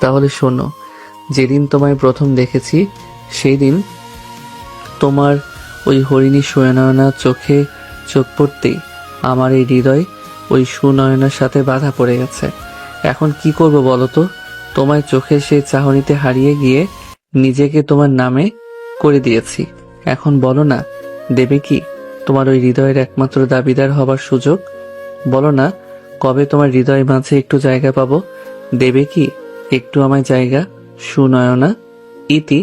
তাহলে শোনো, যেদিন তোমায় প্রথম দেখেছি সেই দিন তোমার ওই হরিণী সুনয়না চোখে চোখ পড়তেই আমার এই হৃদয় ওই সুনয়নার সাথে বাধা পড়ে গেছে। এখন কি করব বলো তো? তোমায় চোখের সেই চাহনিতে হারিয়ে গিয়ে নিজেকে তোমার নামে করে দিয়েছি। এখন বলো না, দেবে কি তোমার ওই হৃদয়ের একমাত্র দাবিদার হবার সুযোগ? বলো না, কবে তোমার হৃদয় মাঝে একটু জায়গা পাবো? দেবে কি একটু আমায় জায়গা? সুনয়না। ইতি,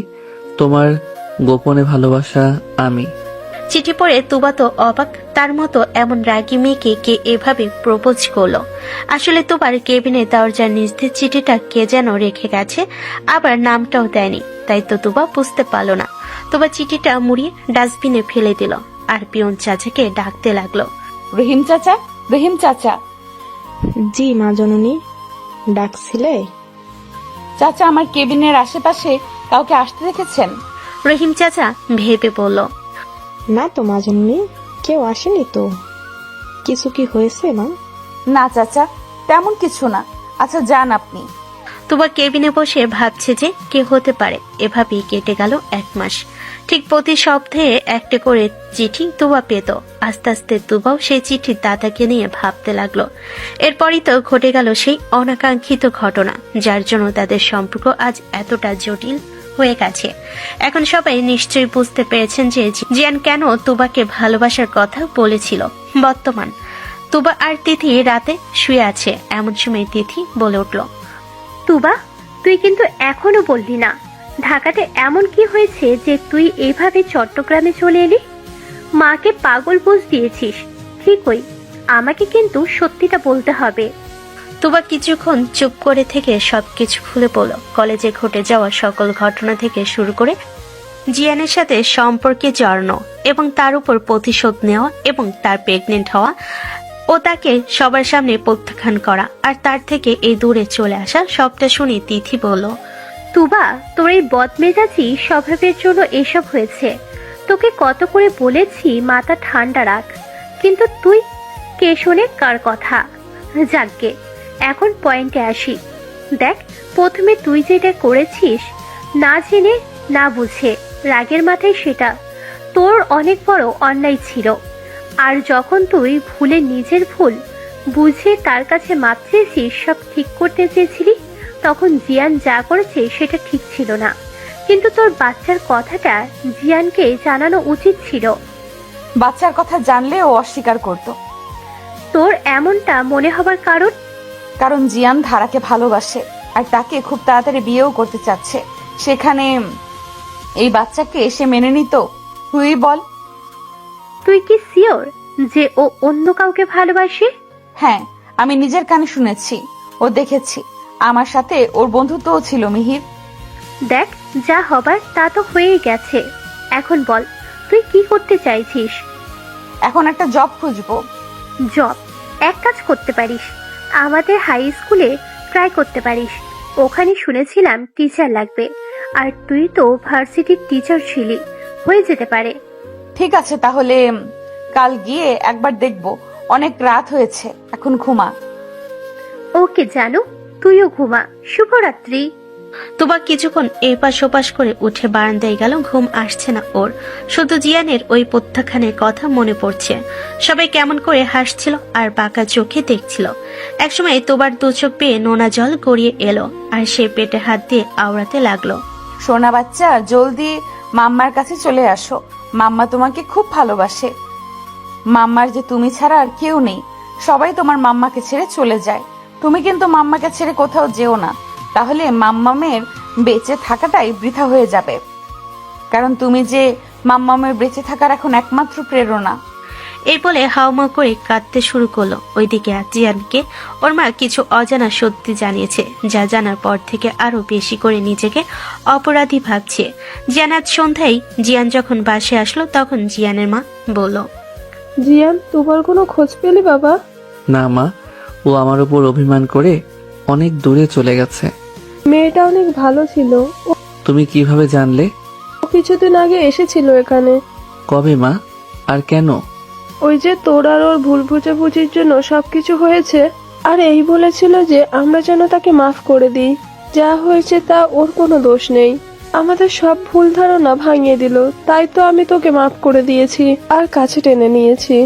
তোমার গোপনে ভালোবাসা আমি। চিঠি পড়ে তুবা তো অবাক, তার মতো এমন রাগী মেয়েকে কে এভাবে প্রপোজ করলো। আসলে তুবার কেবিনে দরজার নিচ দিয়ে চিঠিটা কে যেন রেখে গেছে, আবার নামটাও দেয়নি, তাই তো তুবা বুঝতে পারলো না। তুবা চিঠিটা মুড়িয়ে ডাস্টবিনে ফেলে দিল আর পিয়ন চাচাকে ডাকতে লাগলো। রহিম চাচা, রহিম চাচা। জি মা জননী, ডাকছিলে? চাচা, আমার কেবিনের আশেপাশে কাউকে আসতে দেখেছেন? রহিম চাচা ভেবে বলল, না তো মা জননী, কেউ আসেনি তো। কিছু কি হয়েছে মা? না চাচা, তেমন কিছু না। আচ্ছা, যান আপনি। তুবা কেবিনে বসে ভাবছে যে কে হতে পারে। এভাবেই কেটে গেল 1 মাস। ঠিক প্রতি সপ্তাহে একটা করে চিঠি তুবা পেত। আস্তে আস্তে তুবাও সেই চিঠির দাদাকে নিয়ে ভাবতে লাগলো। এরপরই তো ঘটে গেল সেই অনাকাঙ্ক্ষিত ঘটনা, যার জন্য তাদের সম্পর্ক আজ এতটা জটিল হয়ে গেছে। এখন সবাই নিশ্চয়ই বুঝতে পেরেছেন যে জিয়ান কেন তুবাকে ভালোবাসার কথা বলেছিল। বর্তমান তুবা আর তিথি রাতে শুয়ে আছে। এমন সময় তিথি বলে উঠল, তুবা, তুই কিন্তু এখনো বললি না ঢাকাতে এমন কি হয়েছে যে তুই এইভাবে চট্টগ্রামে চলে এলি? মাকে পাগল বুঝ দিয়েছিস ঠিকই, আমাকে কিন্তু সত্যিটা বলতে হবে। তুবা কিছুক্ষণ চুপ করে থেকে সবকিছু খুলে বলল। কলেজে ঘটে যাওয়া সকল ঘটনা থেকে শুরু করে জিয়ানের সাথে সম্পর্কে জড়ানো এবং তার উপর প্রতিশোধ নেওয়া এবং তার প্রেগনেন্ট হওয়া ও তাকে সবার সামনে প্রত্যাখ্যান করা আর তার থেকে এই দূরে চলে আসা সবটা শুনে তিথি বলল, তুবা, তোর এই বদমেজাজি স্বভাবের জন্য এসব হয়েছে। তোকে কত করে বলেছি মাথা ঠান্ডা রাখ, কিন্তু তুই কে শোনে কার কথা। যাকগে, এখন পয়েন্টে আসি। দেখ, প্রথমে তুই যেটা করেছিস না জেনে না বুঝে রাগের মাথায়, সেটা তোর অনেক বড় অন্যায় ছিল। আর যখন তুই ভুলে নিজের ভুল বুঝে তার কাছে মাপ চেয়েছিস, সব ঠিক করতে চেয়েছিলি, তখন জিয়ান যা করেছে সেটা ঠিক ছিল না। কিন্তু তোর বাচ্চার কথাটা জিয়ানকে জানানো উচিত ছিল। বাচ্চার কথা জানলে ও অস্বীকার করত। তোর এমনটা মনে হবার কারণ জিয়ান ধারাকে ভালোবাসে আর তাকে খুব তাড়াতাড়ি বিয়েও করতে চাচ্ছে। সেখানে এই বাচ্চাকে সে মেনে নিত? তুই বল। তুই কি শিওর যে ও অন্য কাউকে ভালোবাসে? হ্যাঁ, আমি নিজের কানে শুনেছি ও দেখেছি। আমার সাথে ওর বন্ধুত্বও ছিল মিহির। দেখ, যা হবার তা তো হয়েই গেছে। এখন বল, তুই কি করতে চাইছিস? এখন একটা জব খুঁজবো। জব? এক কাজ করতে পারিস, আমাদের হাই স্কুলে ট্রাই করতে পারিস। ওখানে শুনেছিলাম টিচার লাগবে, আর তুই তো ভার্সিটির টিচার ছিলি, হয়ে যেতে পারে। ঠিক আছে, তাহলে কাল গিয়ে একবার দেখবো। অনেক রাত হয়েছে, এখন ঘুমা। ওকে জানু, তুইও ঘুমা। শুভরাত্রি। তুবা কিছুক্ষণ এপাশ ওপাশ করে উঠে বারান্দায় গেল। ঘুম আসছে না ওর, শুধু জিয়ানের ওই প্রত্যাখ্যানের কথা মনে পড়ছে। সবাই কেমন করে হাসছিল আর বাঁকা চোখে দেখছিল। একসময় তোবার দু চোখ পেয়ে নোনা জল গড়িয়ে এলো আর সে পেটে হাত দিয়ে আওড়াতে লাগলো। সোনা বাচ্চা, জলদি মাম্মার কাছে চলে আসো। মাম্মা তোমাকে খুব ভালোবাসে। মাম্মার যে তুমি ছাড়া আর কেউ নেই। সবাই তোমার মাম্মাকে ছেড়ে চলে যায়, তুমি কিন্তু মাম্মাকে ছেড়ে কোথাও যেও না, তাহলে মাম্মামের বেঁচে থাকাটাই বৃথা হয়ে যাবে। কারণ তুমি যে মাম্মামের বেঁচে থাকার এখন একমাত্র প্রেরণা। এই বলে হাউমাউ করে কাঁদতে শুরু করলো। ওইদিকে জিয়ানকে ওর মা কিছু অজানা সত্যি জানিয়েছে, যা জানার পর থেকে আরো বেশি করে নিজেকে অপরাধী ভাবছে। জিয়ান আজ সন্ধ্যায় জিয়ান যখন বাসে আসলো, তখন জিয়ানের মা বলল, জিয়ান, তোমার কোনো খোঁজ পেলি বাবা? না মা, ও আমার উপর অভিমান করে অনেক দূরে চলে গেছে। মেয়েটা অনেক ভালো ছিল। তুমি কিভাবে জানলে? ও কিছুদিন আগে এসেছিল এখানে। কবে মা, আর কেন? ওই যে তোর আর ওর ভুল বুঝাবুঝির জন্য সবকিছু হয়েছে, আর এই বলেছিল যে আমরা যেন তাকে মাফ করে দিই। যা হয়েছে তা ওর কোনো দোষ নেই। আমাদের সব ভুল ধারণা ভাঙিয়ে দিল, তাই তো আমি তোকে মাফ করে দিয়েছি আর কাছে টেনে নিয়েছি।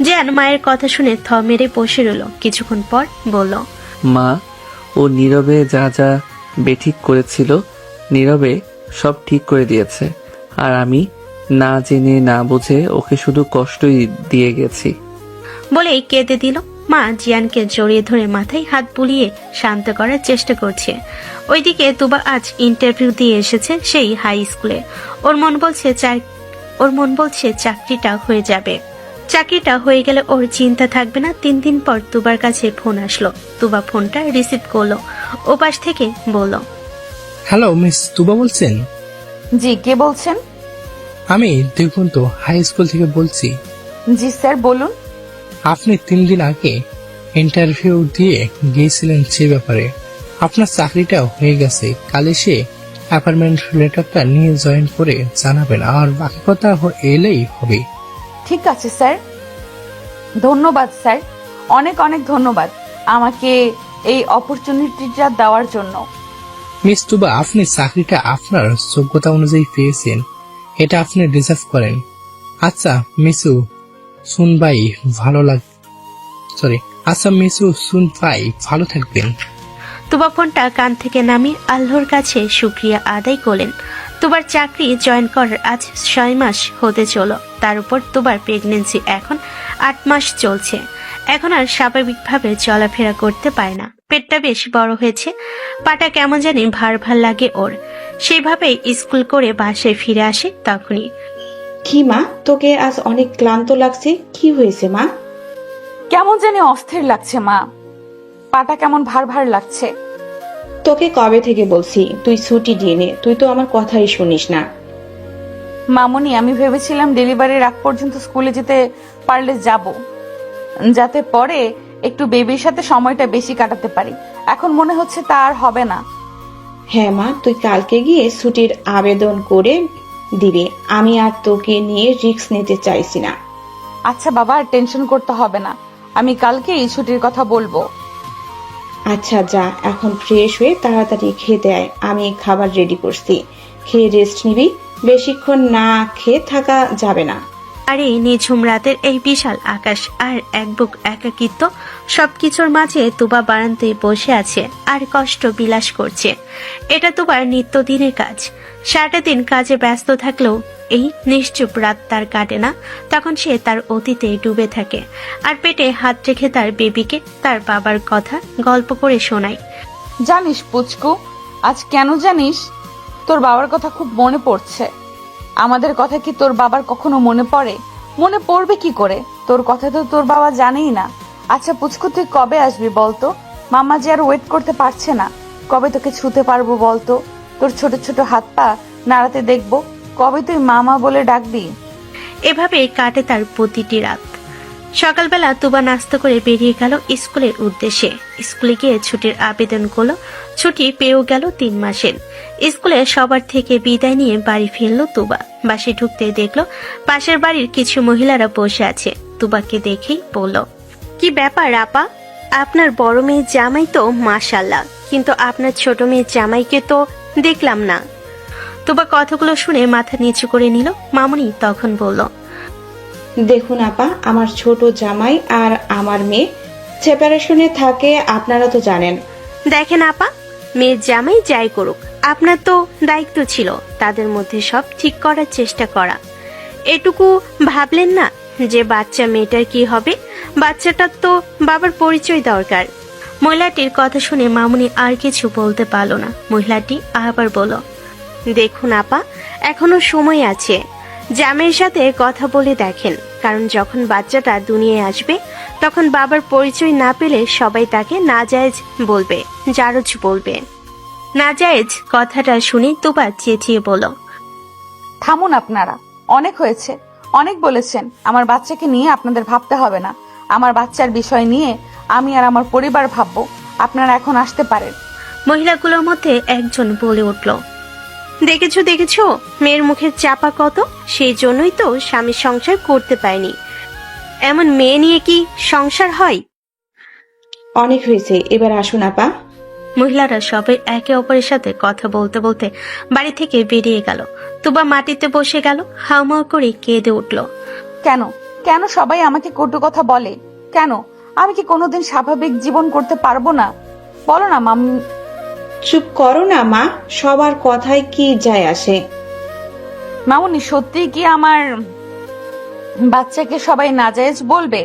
জিয়ান মায়ের কথা শুনে থ মেরে বসে রইল। কিছুক্ষণ পর বলল, মা, ও নীরবে যা যা বেঠিক করেছিল নীরবে সব ঠিক করে দিয়েছে, আর আমি না জেনে না বুঝে ওকে শুধু কষ্টই দিয়ে গেছি। বলেই কেঁদে দিল। মা জিয়ানকে জড়িয়ে ধরে মাথায় হাত বুলিয়ে শান্ত করার চেষ্টা করছে। ওইদিকে তুবা আজ ইন্টারভিউ দিয়ে এসেছে সেই হাই স্কুলে। ওর মন বলছে চাকরিটা হয়ে যাবে। চাকরিটা হয়ে গেলে ওর চিন্তা থাকবে না। 3 দিন পর তুবার কাছে ফোন আসলো। তুবা ফোনটা রিসিভ করলো। ও পাশ থেকে বলল, হ্যালো মিস তুবা বলছেন? জি, কে বলছেন? আমি দিগন্ত হাই স্কুল থেকে বলছি। জি স্যার, বলুন। আপনি 3 দিন আগে ইন্টারভিউ দিয়ে গিয়েছিলেন সে ব্যাপারে। আপনার চাকরিটাও হয়ে গেছে। কাল এসে অ্যাপয়েন্টমেন্ট লেটারটা নিয়ে জয়েন করে জানাবেন, আর বাকি কথা এলেই হবে। ঠিক আছে স্যার। ধন্যবাদ স্যার, অনেক অনেক ধন্যবাদ আমাকে এই অপরচুনিটিটা দেওয়ার জন্য। মিস তুবা, আপনি চাকরিটা আপনার যোগ্যতা অনুযায়ী পেয়েছেন, এটা আপনি ডিজার্ভ করেন। আচ্ছা মিসু সুনবাই ভালো থাকবেন। তুবা ফোনটা কান থেকে নামিয়ে আল্লাহর কাছে শুকরিয়া আদায় করলেন। তুবার চাকরি জয়েন করার আজ 6 মাস হতে চলো। তার উপর তুবার প্রেগনেন্সি এখন 8 মাস চলছে। এখন আর স্বাভাবিকভাবে চলাফেরা করতে পারে না। পেটটা বেশ বড় হয়েছে, পাটা কেমন জানি ভার ভার লাগে ওর। সেইভাবেই স্কুল করে বাসায় ফিরে আসে। তখনই, কি মা, তোকে আজ অনেক ক্লান্ত লাগছে, কি হয়েছে মা? কেমন জানি অস্থির লাগছে মা। পাটা কেমন ভার ভার লাগছে। তোকে কবে থেকে বলছি তুই ছুটি দিয়ে নে, তুই তো আমার কথাই শুনিস না। মামুনি, আমি ভেবেছিলাম ডেলিভারির আগ পর্যন্ত স্কুলে যেতে পারলে যাব, যাতে পরে একটু বেবির সাথে সময়টা বেশি কাটাতে পারি। এখন মনে হচ্ছে তা আর হবে না। হ্যাঁ মা, তুই কালকে গিয়ে ছুটির আবেদন করে দিবি। আমি আর তোকে নিয়ে রিস্ক নিতে চাইছি না। আচ্ছা বাবা, আর টেনশন করতে হবে না, আমি কালকেই ছুটির কথা বলবো। আচ্ছা যা, এখন ফ্রেশ হয়ে তাড়াতাড়ি খেতে আয়। আমি খাবার রেডি করছি, খেয়ে রেস্ট নিবি। বেশিক্ষণ না খেয়ে থাকা যাবে না। আর এই নিঝুম রাতের এই বিশাল আকাশ আর এক বুক একাকিত্ব, সবকিছুর মাঝে তুবা বারান্দায় বসে আছে আর কষ্ট বিলাস করছে। এটা তুবার নিত্যদিনের কাজ। সারাটা দিন কাজে ব্যস্ত থাকলেও এই নিশ্চুপ রাত তার কাটে না। তখন সে তার অতীতে ডুবে থাকে আর পেটে হাত রেখে তার বেবিকে তার বাবার কথা গল্প করে শোনায়। জানিস পুচকু, আজ কেন জানিস তোর বাবার কথা খুব মনে পড়ছে। আমাদের কথা কি তোর বাবার কখনো মনে পড়ে? মনে পড়বে কি করে? তোর কথা তো তোর বাবা জানেই না। আচ্ছা পুচকু, তুই কবে আসবি বলতো? মাম্মা যে আর ওয়েট করতে পারছে না। কবে তোকে ছুতে পারবো বলতো? তোর ছোট ছোট হাত পা নাড়াতে দেখবো। কবে তুই মামা বলে ডাকবি? এভাবে কাটে তার প্রতিটি রাত। সকালবেলা তুবা নাস্তা করে বেরিয়ে গেল স্কুলের উদ্দেশ্যে। স্কুলে গিয়ে ছুটির আবেদন করলো। ছুটি পেয়েও গেল 3 মাসের। স্কুলে সবার থেকে বিদায় নিয়ে বাড়ি ফিরল তুবা। বাসে ঢুকতে দেখলো পাশের বাড়ির কিছু মহিলারা বসে আছে। তুবাকে দেখেই বলল, কি ব্যাপার আপা, আপনার বড় মেয়ের জামাই তো মাশাআল্লাহ, কিন্তু আপনার ছোট মেয়ের জামাইকে তো দেখলাম না। তুবা কথাগুলো শুনে মাথা নিচু করে নিল। মামুনি তখন বলল, দেখুন আপা, আমার ছোট জামাই আর আমার মেয়ে সেপারেশনে থাকে, আপনারা তো জানেন। দেখেন আপা, মেয়ের জামাই যাই করুক, আপনার তো দায়িত্ব ছিল তাদের মধ্যে সব ঠিক করার চেষ্টা করা। এটুকু ভাবলেন না যে বাচ্চা মেয়েটার কি হবে? বাচ্চাটার তো বাবার পরিচয় দরকার। মহিলাটির কথা শুনে মামুনি আর কিছু বলতে পারল না। মহিলাটি আবার বলল, দেখুন আপা, এখনো সময় আছে। জামাইয়ের সাথে কথা বলে দেখেন, কারণ যখন বাচ্চাটা দুনিয়ায় আসবে তখন বাবার পরিচয় না পেলে সবাই তাকে নাজায়েজ বলবে, জারজ বলবে। নাজায়েজ কথাটা শুনে তুবা চেঁচিয়ে বলল, থামুন আপনারা, অনেক হয়েছে, অনেক বলেছেন। আমার বাচ্চাকে নিয়ে আপনাদের ভাবতে হবে না। আমার বাচ্চার বিষয় নিয়ে আমি আর আমার পরিবার ভাববো। আপনারা এখন আসতে পারেন। মহিলাগুলোর মধ্যে একজন বলে উঠল, দেখেছো দেখেছো, মেয়ের মুখের চাপা কত, সেই জন্যই তো স্বামী সংসার করতে পারেনি। এমন মেয়ে নিয়ে কি সংসার হয়? অনেক হয়েছে, এবার আসুন আপা। মহিলারা সবাই একে অপরের সাথে কথা বলতে বলতে বাড়ি থেকে বেরিয়ে গেল। তুবা মাটিতে বসে গেল, হাউমাউ করে কেঁদে উঠল। কেন কেন সবাই আমাকে কটু কথা বলে? কেন? আমি কি কোনোদিন স্বাভাবিক জীবন করতে পারবো না? বলো না মাম্মি। চুপ করো না মা, সবার কথায় কি যায় আসে? মামুনি, সত্যি কি আমার বাচ্চাকে সবাই নাজায়েজ বলবে?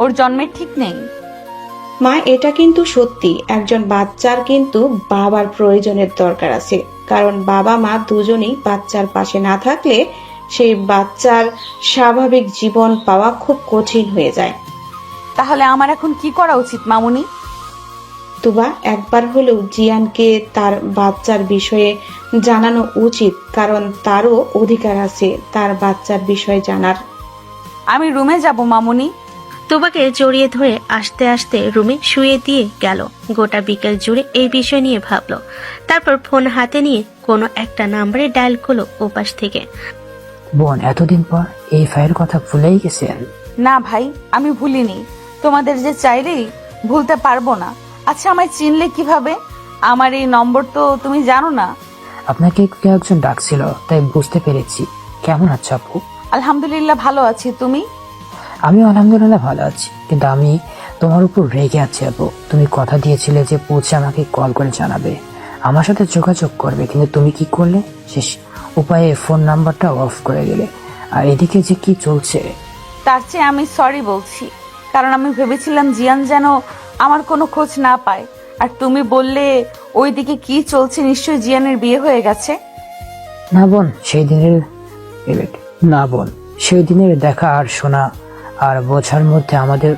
ওর জন্মের ঠিক নেই। মা, এটা কিন্তু সত্যি। একজন বাচ্চার কিন্তু বাবার প্রয়োজনের দরকার আছে, কারণ বাবা মা দুজনেই বাচ্চার পাশে না থাকলে সেই বাচ্চার স্বাভাবিক জীবন পাওয়া খুব কঠিন হয়ে যায়। তাহলে আমার এখন কি করা উচিত মামুনি? তুবা, একবার হলেও জিয়ানকে তার বাচ্চার বিষয়ে জানানো উচিত, কারণ তারও অধিকার আছে তার বাচ্চার বিষয়ে জানার। আমি রুমে যাব মামুনি। তুবাকে জড়িয়ে ধরে আস্তে আস্তে রুমে শুয়ে দিয়ে গেল। গোটা বিকেল জুড়ে এই বিষয় নিয়ে ভাবলো। তারপর ফোন হাতে নিয়ে কোনো একটা নাম্বারে ডায়াল করলো ওপাশ থেকে। বোন, এতদিন পর এই ফাইলের কথা ভুলেই গেছেন? না ভাই, আমি ভুলিনি। তোমাদের যে চাইলেই ভুলতে পারবো না। আচ্ছা, আমায় চিনলে কিভাবে? আমার এই নম্বর তো তুমি জানো না। আপনাকে কেউ একজন ডাকছিল, তাই বুঝতে পেরেছি। কেমন আছো আপু? আলহামদুলিল্লাহ ভালো আছি, তুমি? আমিও আলহামদুলিল্লাহ ভালো আছি, কিন্তু আমি তোমার উপর রেগে আছি আপু। তুমি কথা দিয়েছিলে যে পৌঁছে আমাকে কল করে জানাবে, আমার সাথে যোগাযোগ করবে, কিন্তু তুমি কি করলে? শেষ উপায়ে ফোন নাম্বারটা অফ করে দিলে। আর এদিকে যে কি চলছে, তার চেয়ে আমি সরি বলছি, কারণ আমি ভেবেছিলাম জিয়ান যেন আমার কোনো খোঁজ না পায়। আর তুমি বললে ওইদিকে কি চলছে, নিশ্চয়ই জিয়ানের বিয়ে হয়ে গেছে। না বোন, সেই দিনের দেখা আর শোনা আর বোঝার মধ্যে আমাদের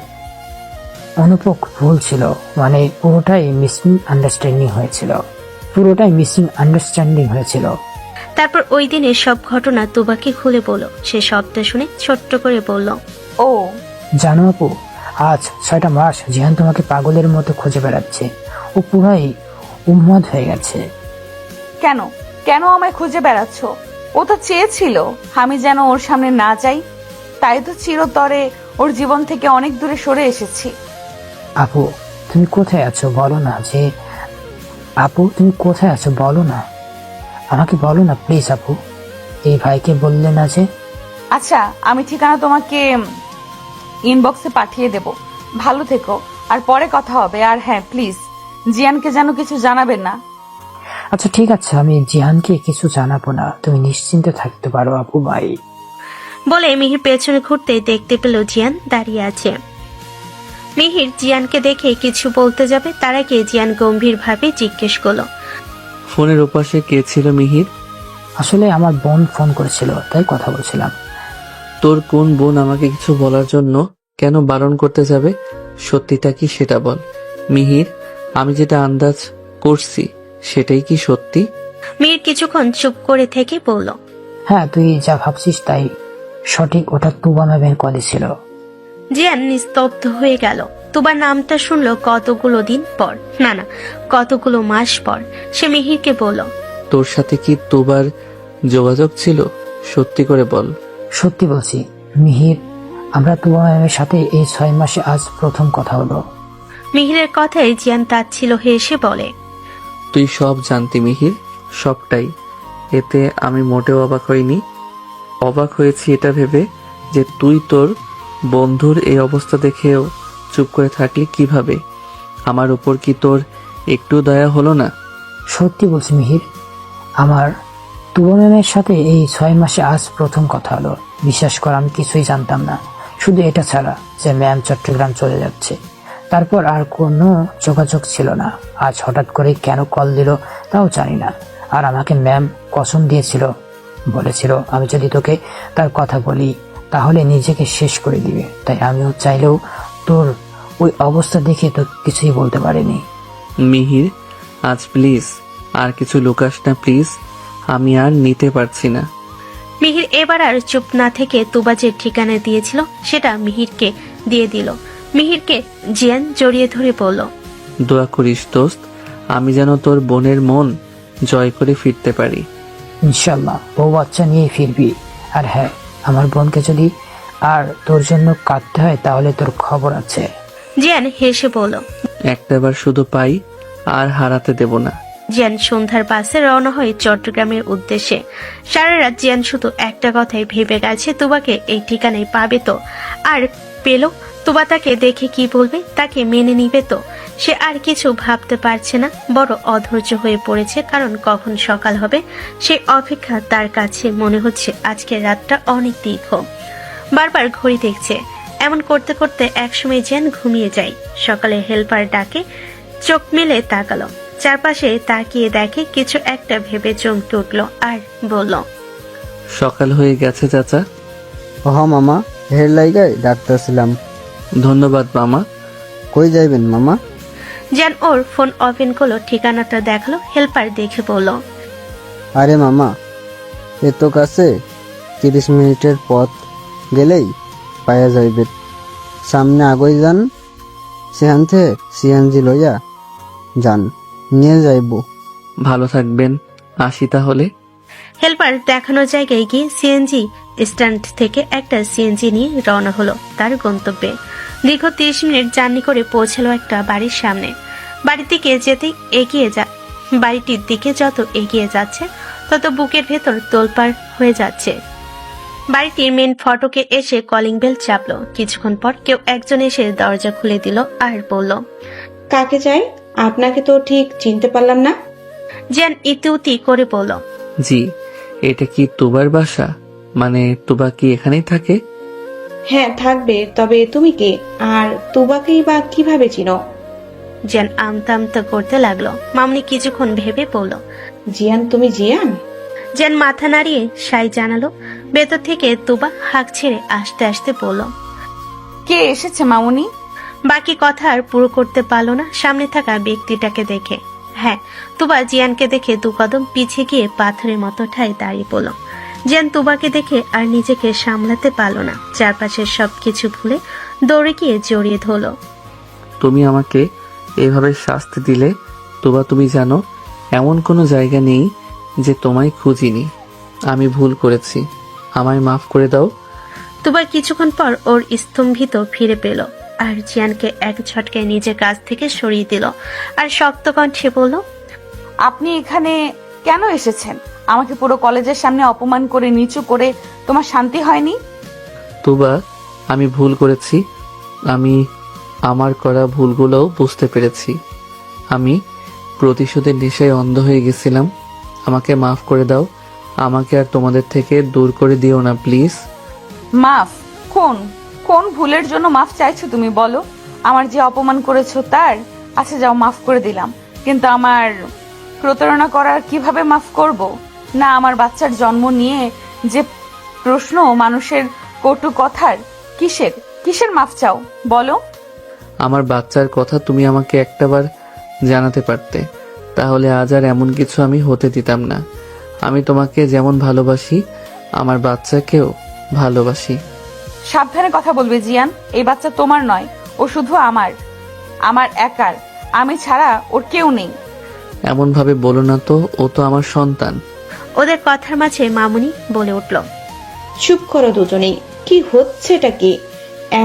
অনুপক ভুল ছিল, মানে পুরোটাই মিসিং আন্ডারস্ট্যান্ডিং হয়েছিল। তারপর ওই দিনের সব ঘটনা তুবাকে খুলে বলল। সে সবটা শুনে ছোট্ট করে বলল, ও জানো আপু, আজ 6টা মাস জিহান তোমাকে পাগলের মতো খুঁজে বেড়াচ্ছে। ও পুরাই উন্মাদ হয়ে গেছে। কেন কেন আমায় খুঁজে বেড়াচ্ছ? ও তো চেয়েছিল আমি যেন ওর সামনে না যাই, তাই তো চিরতরে ওর জীবন থেকে অনেক দূরে সরে এসেছি। আপু তুমি কোথায় আছো বলো না, আমাকে বলো না প্লিজ আপু। এই ভাইকে বললে না যে? আচ্ছা, আমি ঠিকানা তোমাকে ইনবক্সে পাঠিয়ে দেব। ভালো থেকো, আর পরে কথা হবে। আর হ্যাঁ, প্লিজ জিয়ানকে যেন কিছু জানাবেন না। আচ্ছা ঠিক আছে, আমি জিহানকে কিছু জানাবো না, তুমি নিশ্চিন্তে থাকতে পারো আপু। ভাই বলে মিহির পেছনে ঘুরতে দেখতে পেল জিয়ান দাঁড়িয়ে আছে। মিহির জিয়ানকে দেখে কিছু বলতে যাবে, তার আগে জিয়ান গম্ভীরভাবে জিজ্ঞেস করলো, ফোনের ওপাশে কে ছিল মিহির? আসলে আমার বোন ফোন করেছিল, তাই কথা বলছিলাম। তোর কোন বোন আমাকে কিছু বলার জন্য কেন বারণ করতে যাবে? সত্যিটা কি সেটা বল মিহির। আমি যেটা আন্দাজ করছি সেটাই কি সত্যি? মিহির কিছুক্ষণ চুপ করে থেকে বলল, হ্যাঁ, তুই যা ভাবছিস তাই সঠিক, ওটা তুবা ম্যামের কলে ছিল। জিয়ান নিস্তব্ধ হয়ে গেল। তুবার নামটা শুনলো কতগুলো দিন পর, না কতগুলো মাস পর। সে মিহিরকে বলল, তোর সাথে কি তোবার যোগাযোগ ছিল? সত্যি করে বল। সত্যি বলছি মিহির, আমরা তুবা ম্যামের সাথে এই 6 মাসে আজ প্রথম কথা হলো। মিহিরের কথায় জিয়ান তাচ্ছিল হেসে বলে, তুই সব জানতি মিহির, সবটাই। এতে আমি মোটেও অবাক হইনি। অবাক হয়েছি এটা ভেবে যে তুই তোর বন্ধুর এই অবস্থা দেখেও চুপ করে থাকলি কিভাবে। আমার উপর কি তোর একটু দয়া হলো না? সত্যি বলছি মিহির, আমার তুবা ম্যামের সাথে এই 6 মাসে আজ প্রথম কথা হলো। বিশ্বাস কর, আমি কিছুই জানতাম না, শুধু এটা ছাড়া যে ম্যাম চট্টগ্রাম চলে যাচ্ছে। তারপর আর কোনো যোগাযোগ ছিল না। আজ হঠাৎ করে কেন কল দিল তাও জানি না। আর আমাকে ম্যাম কসম দিয়েছিল, বলেছিল আমি যদি তোকে তার কথা বলি তাহলে নিজেকে শেষ করে দিবে। তাই আমিও চাইলেও তোর ওই অবস্থা দেখে তো কিছুই বলতে পারিনি। মিহির, আজ প্লিজ আর কিছু লুকাস না প্লিজ, আমি আর নিতে পারছি না। মিহির এবার আর চুপ না থেকে তুবা যে ঠিকানা দিয়েছিল সেটা মিহিরকে দিয়ে দিল। মিহিরকে জিয়ান জড়িয়ে ধরে বলল, দোয়া করিস দোস্ত, আমি যেন তোর বোনের মন জয় করে ফিরতে পারি। ইনশাল্লাহ বউ বাচ্চা নিয়ে ফিরবি। আর হ্যাঁ, আমার বোনকে যদি আর তোর জন্য কাঁদতে হয় তাহলে তোর খবর আছে। জিয়ান হেসে বলল, একটাবার শুধু পাই আর হারাতে দেব না। জিয়ান সন্ধ্যার বাসে রওনা হয়ে চট্টগ্রামের উদ্দেশ্যে। সারা রাত জিয়ান শুধু একটা কথাই ভেবে গেছে, তুবাকে এই ঠিকানায় পাবে তো? আর পেল? তুবা তাকে দেখে কি বলবে? তাকে মেনে নিবে তো? সে আর কিছু ভাবতে পারছে না, বড় অধৈর্য হয়ে পড়েছে। কারণ কখন সকাল হবে সেই অপেক্ষা তার কাছে মনে হচ্ছে আজকের রাতটা অনেক দীর্ঘ। বারবার ঘড়ি দেখছে। এমন করতে করতে একসময় জিয়ান ঘুমিয়ে যায়। সকালে হেল্পার ডাকে চোখ মেলে তাকালো, চারপাশে তাকিয়ে দেখে কিছু একটা ভেবে চমকে উঠল আর বলল, সকাল হয়ে গেছে চাচা। হ মামা, হের লাইগায় ডাক্তারছিলাম। ধন্যবাদ মামা। কই যাইবেন মামা? জিয়ান ওর ফোন ওপেন করলো, ঠিকানাটা দেখলো। হেল্পার দেখে বলল, আরে মামা, এ তো কাছে 30 মিনিটের পথ গেলেই পায়া যাইবে। সামনে আগই যান, সেখান থেকে সিএনজি লইয়া যান, নিয়ে যাইব। ভালো থাকবেন, আসি তাহলে। হেল্পার দেখানো জায়গায় গিয়ে সিএনজি স্ট্যান্ড থেকে একটা সিএনজি নিয়ে রওনা হলো তার গন্তব্যে। দীর্ঘ 30 মিনিট জার্নি করে পৌঁছালো একটা বাড়ির সামনে। বাড়িটির দিকে যত এগিয়ে যাচ্ছে তত বুকের ভেতর তোলপাড় হয়ে যাচ্ছে। বাড়িটির মেন ফটকে এসে কলিং বেল চাপলো। কিছুক্ষণ পর কেউ একজন এসে দরজা খুলে দিল আর বলল, কাকে চাই? আপনাকে তো ঠিক চিনতে পারলাম না। জিয়ান ইতিউতি করে বলল, জি, এটা কি তুবার বাসা? মানে তুবা কি এখানেই থাকে? হ্যাঁ থাকবে, তবে তুমি কে? আর তুবাকেই বা কিভাবে চিনো? জিয়ান আমতা আমতা করতে লাগলো। মামনি কিছুক্ষণ ভেবে বলল, জিয়ান, তুমি জিয়ান? জিয়ান মাথা নাড়িয়ে সাই জানালো। ভেতর থেকে তুবা হাঁক ছেড়ে আসতে আসতে বলল, কে এসেছে মামুনি? বাকি কথা আর পুরো করতে পারলো না সামনে থাকা ব্যক্তিটাকে দেখে। হ্যাঁ, তুবা জিয়ানকে দেখে 2 কদম পিছিয়ে গিয়ে পাথরের মতো ঠায় দাঁড়িয়ে পড়ল। জিয়ান তুবাকে দেখে আর নিজেকে সামলাতে পারল না, চারপাশের সবকিছু ভুলে দৌড়ে গিয়ে জড়িয়ে ধরল। তুমি আমাকে এভাবে শাস্তি দিলে তুবা, তুমি জানো এমন কোনো জায়গা নেই যে তোমায় খুঁজিনি। আমি ভুল করেছি, আমায় মাফ করে দাও। তুবা কিছুক্ষণ পর ওর স্তম্ভিত ফিরে পেল আর জিয়ানকে এক ঝটকায় নিজের কাছ থেকে সরিয়ে দিল আর শক্ত কণ্ঠে বলল, আপনি এখানে কেন এসেছেন? আমাকে পুরো কলেজের সামনে অপমান করে নিচু করে তোমার শান্তি হয়নি? তুবা, আমি ভুল করেছি। আমি আমার করা ভুলগুলোও বুঝতে পেরেছি। আমি প্রতিশোধের নেশায় অন্ধ হয়ে গেছিলাম। আমাকে মাফ করে দাও। আমাকে আর তোমাদের থেকে দূর করে দিও না প্লিজ। মাফ? কোন কোন ভুলের জন্য মাফ চাইছো তুমি বলো? আমার যে অপমান করেছো তার? আচ্ছা যাও, মাফ করে দিলাম, কিন্তু আমার প্রতারণা করার কিভাবে মাফ করব? না, আমার বাচ্চার জন্ম নিয়ে যে প্রশ্ন মানুষের কটু কথার, কিসের কিসের মাফ চাও বলো? আমার বাচ্চার কথা তুমি আমাকে একটাবার জানাতে পারতে, তাহলে আজ আর এমন কিছু আমি হতে দিতাম না। আমি তোমাকে যেমন ভালোবাসি আমার বাচ্চাকেও ভালোবাসি। সাবধানে কথা বলবে জিয়ান, এই বাচ্চা তোমার নয়, ও শুধু আমার একার। আমি ছাড়া ওর কেউ নেই। এমন ভাবে বলো না তো, ও তো আমার সন্তান। ওদের কথার মাঝে মামুনি বলে উঠল, চুপ করো দুজনেই, কি হচ্ছেটা কি?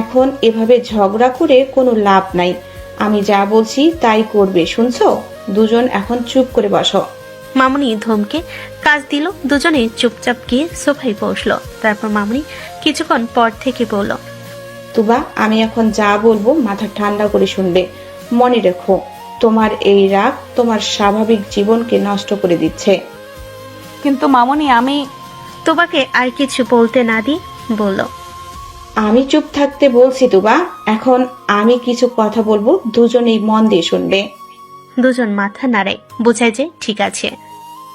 এখন এভাবে ঝগড়া করে কোনো লাভ নাই। আমি যা বলছি তাই করবে, শুনছো? দুজন এখন চুপ করে বসো। মামুনি ধমকে কাজ দিল। দুজনে চুপচাপ গিয়ে সোফায় বসলো। তারপর মামুনি কিছুক্ষণ পর থেকে বলল, তুবা, আমি এখন যা বলবো মাথা ঠান্ডা করে শুনবে। মনে রেখো, তোমার এই রাগ তোমার স্বাভাবিক জীবনকে নষ্ট করে দিচ্ছে। কিন্তু মামুনি, আমি তোবাকে আর কিছু বলতে না দিয়ে বলল, আমি চুপ থাকতে বলছি তুবা, এখন আমি কিছু কথা বলবো, দুজনেই মন দিয়ে শুনবে। দুজন মাথা নাড়ে, বোঝায় যে ঠিক আছে।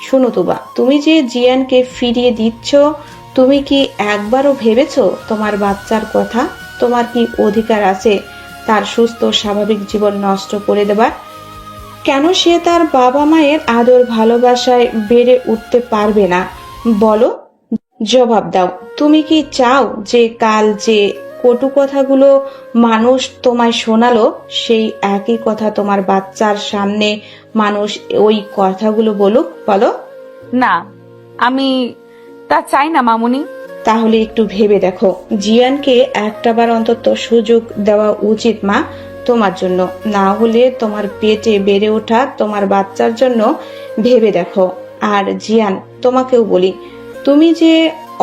শোনো তুবা, তুমি যে জিয়ানকে ফিরিয়ে দিচ্ছ, তুমি কি একবারও ভেবেছো তোমার বাচ্চার কথা? তোমার কি অধিকার আছে তার সুস্থ স্বাভাবিক জীবন নষ্ট করে দেবার? কেন সে তার বাবা মায়ের আদর ভালোবাসায় বেড়ে উঠতে পারবে না বলো? জবাব দাও। তুমি কি চাও যে কাল যে কটু কথাগুলো মানুষ তোমায় শোনালো, সেই একই কথা তোমার বাচ্চার সামনে মানুষ ওই কথাগুলো বলুক? বলো। না, আমি তা চাই না মামুনি। তাহলে একটু ভেবে দেখো, জিয়ানকে একটাবার অন্তত সুযোগ দেওয়া উচিত মা, তোমার জন্য, না হলে তোমার পেটে বেড়ে ওঠা তোমার বাচ্চার জন্য ভেবে দেখো। আর জিয়ান, তোমাকেও বলি, তুমি যে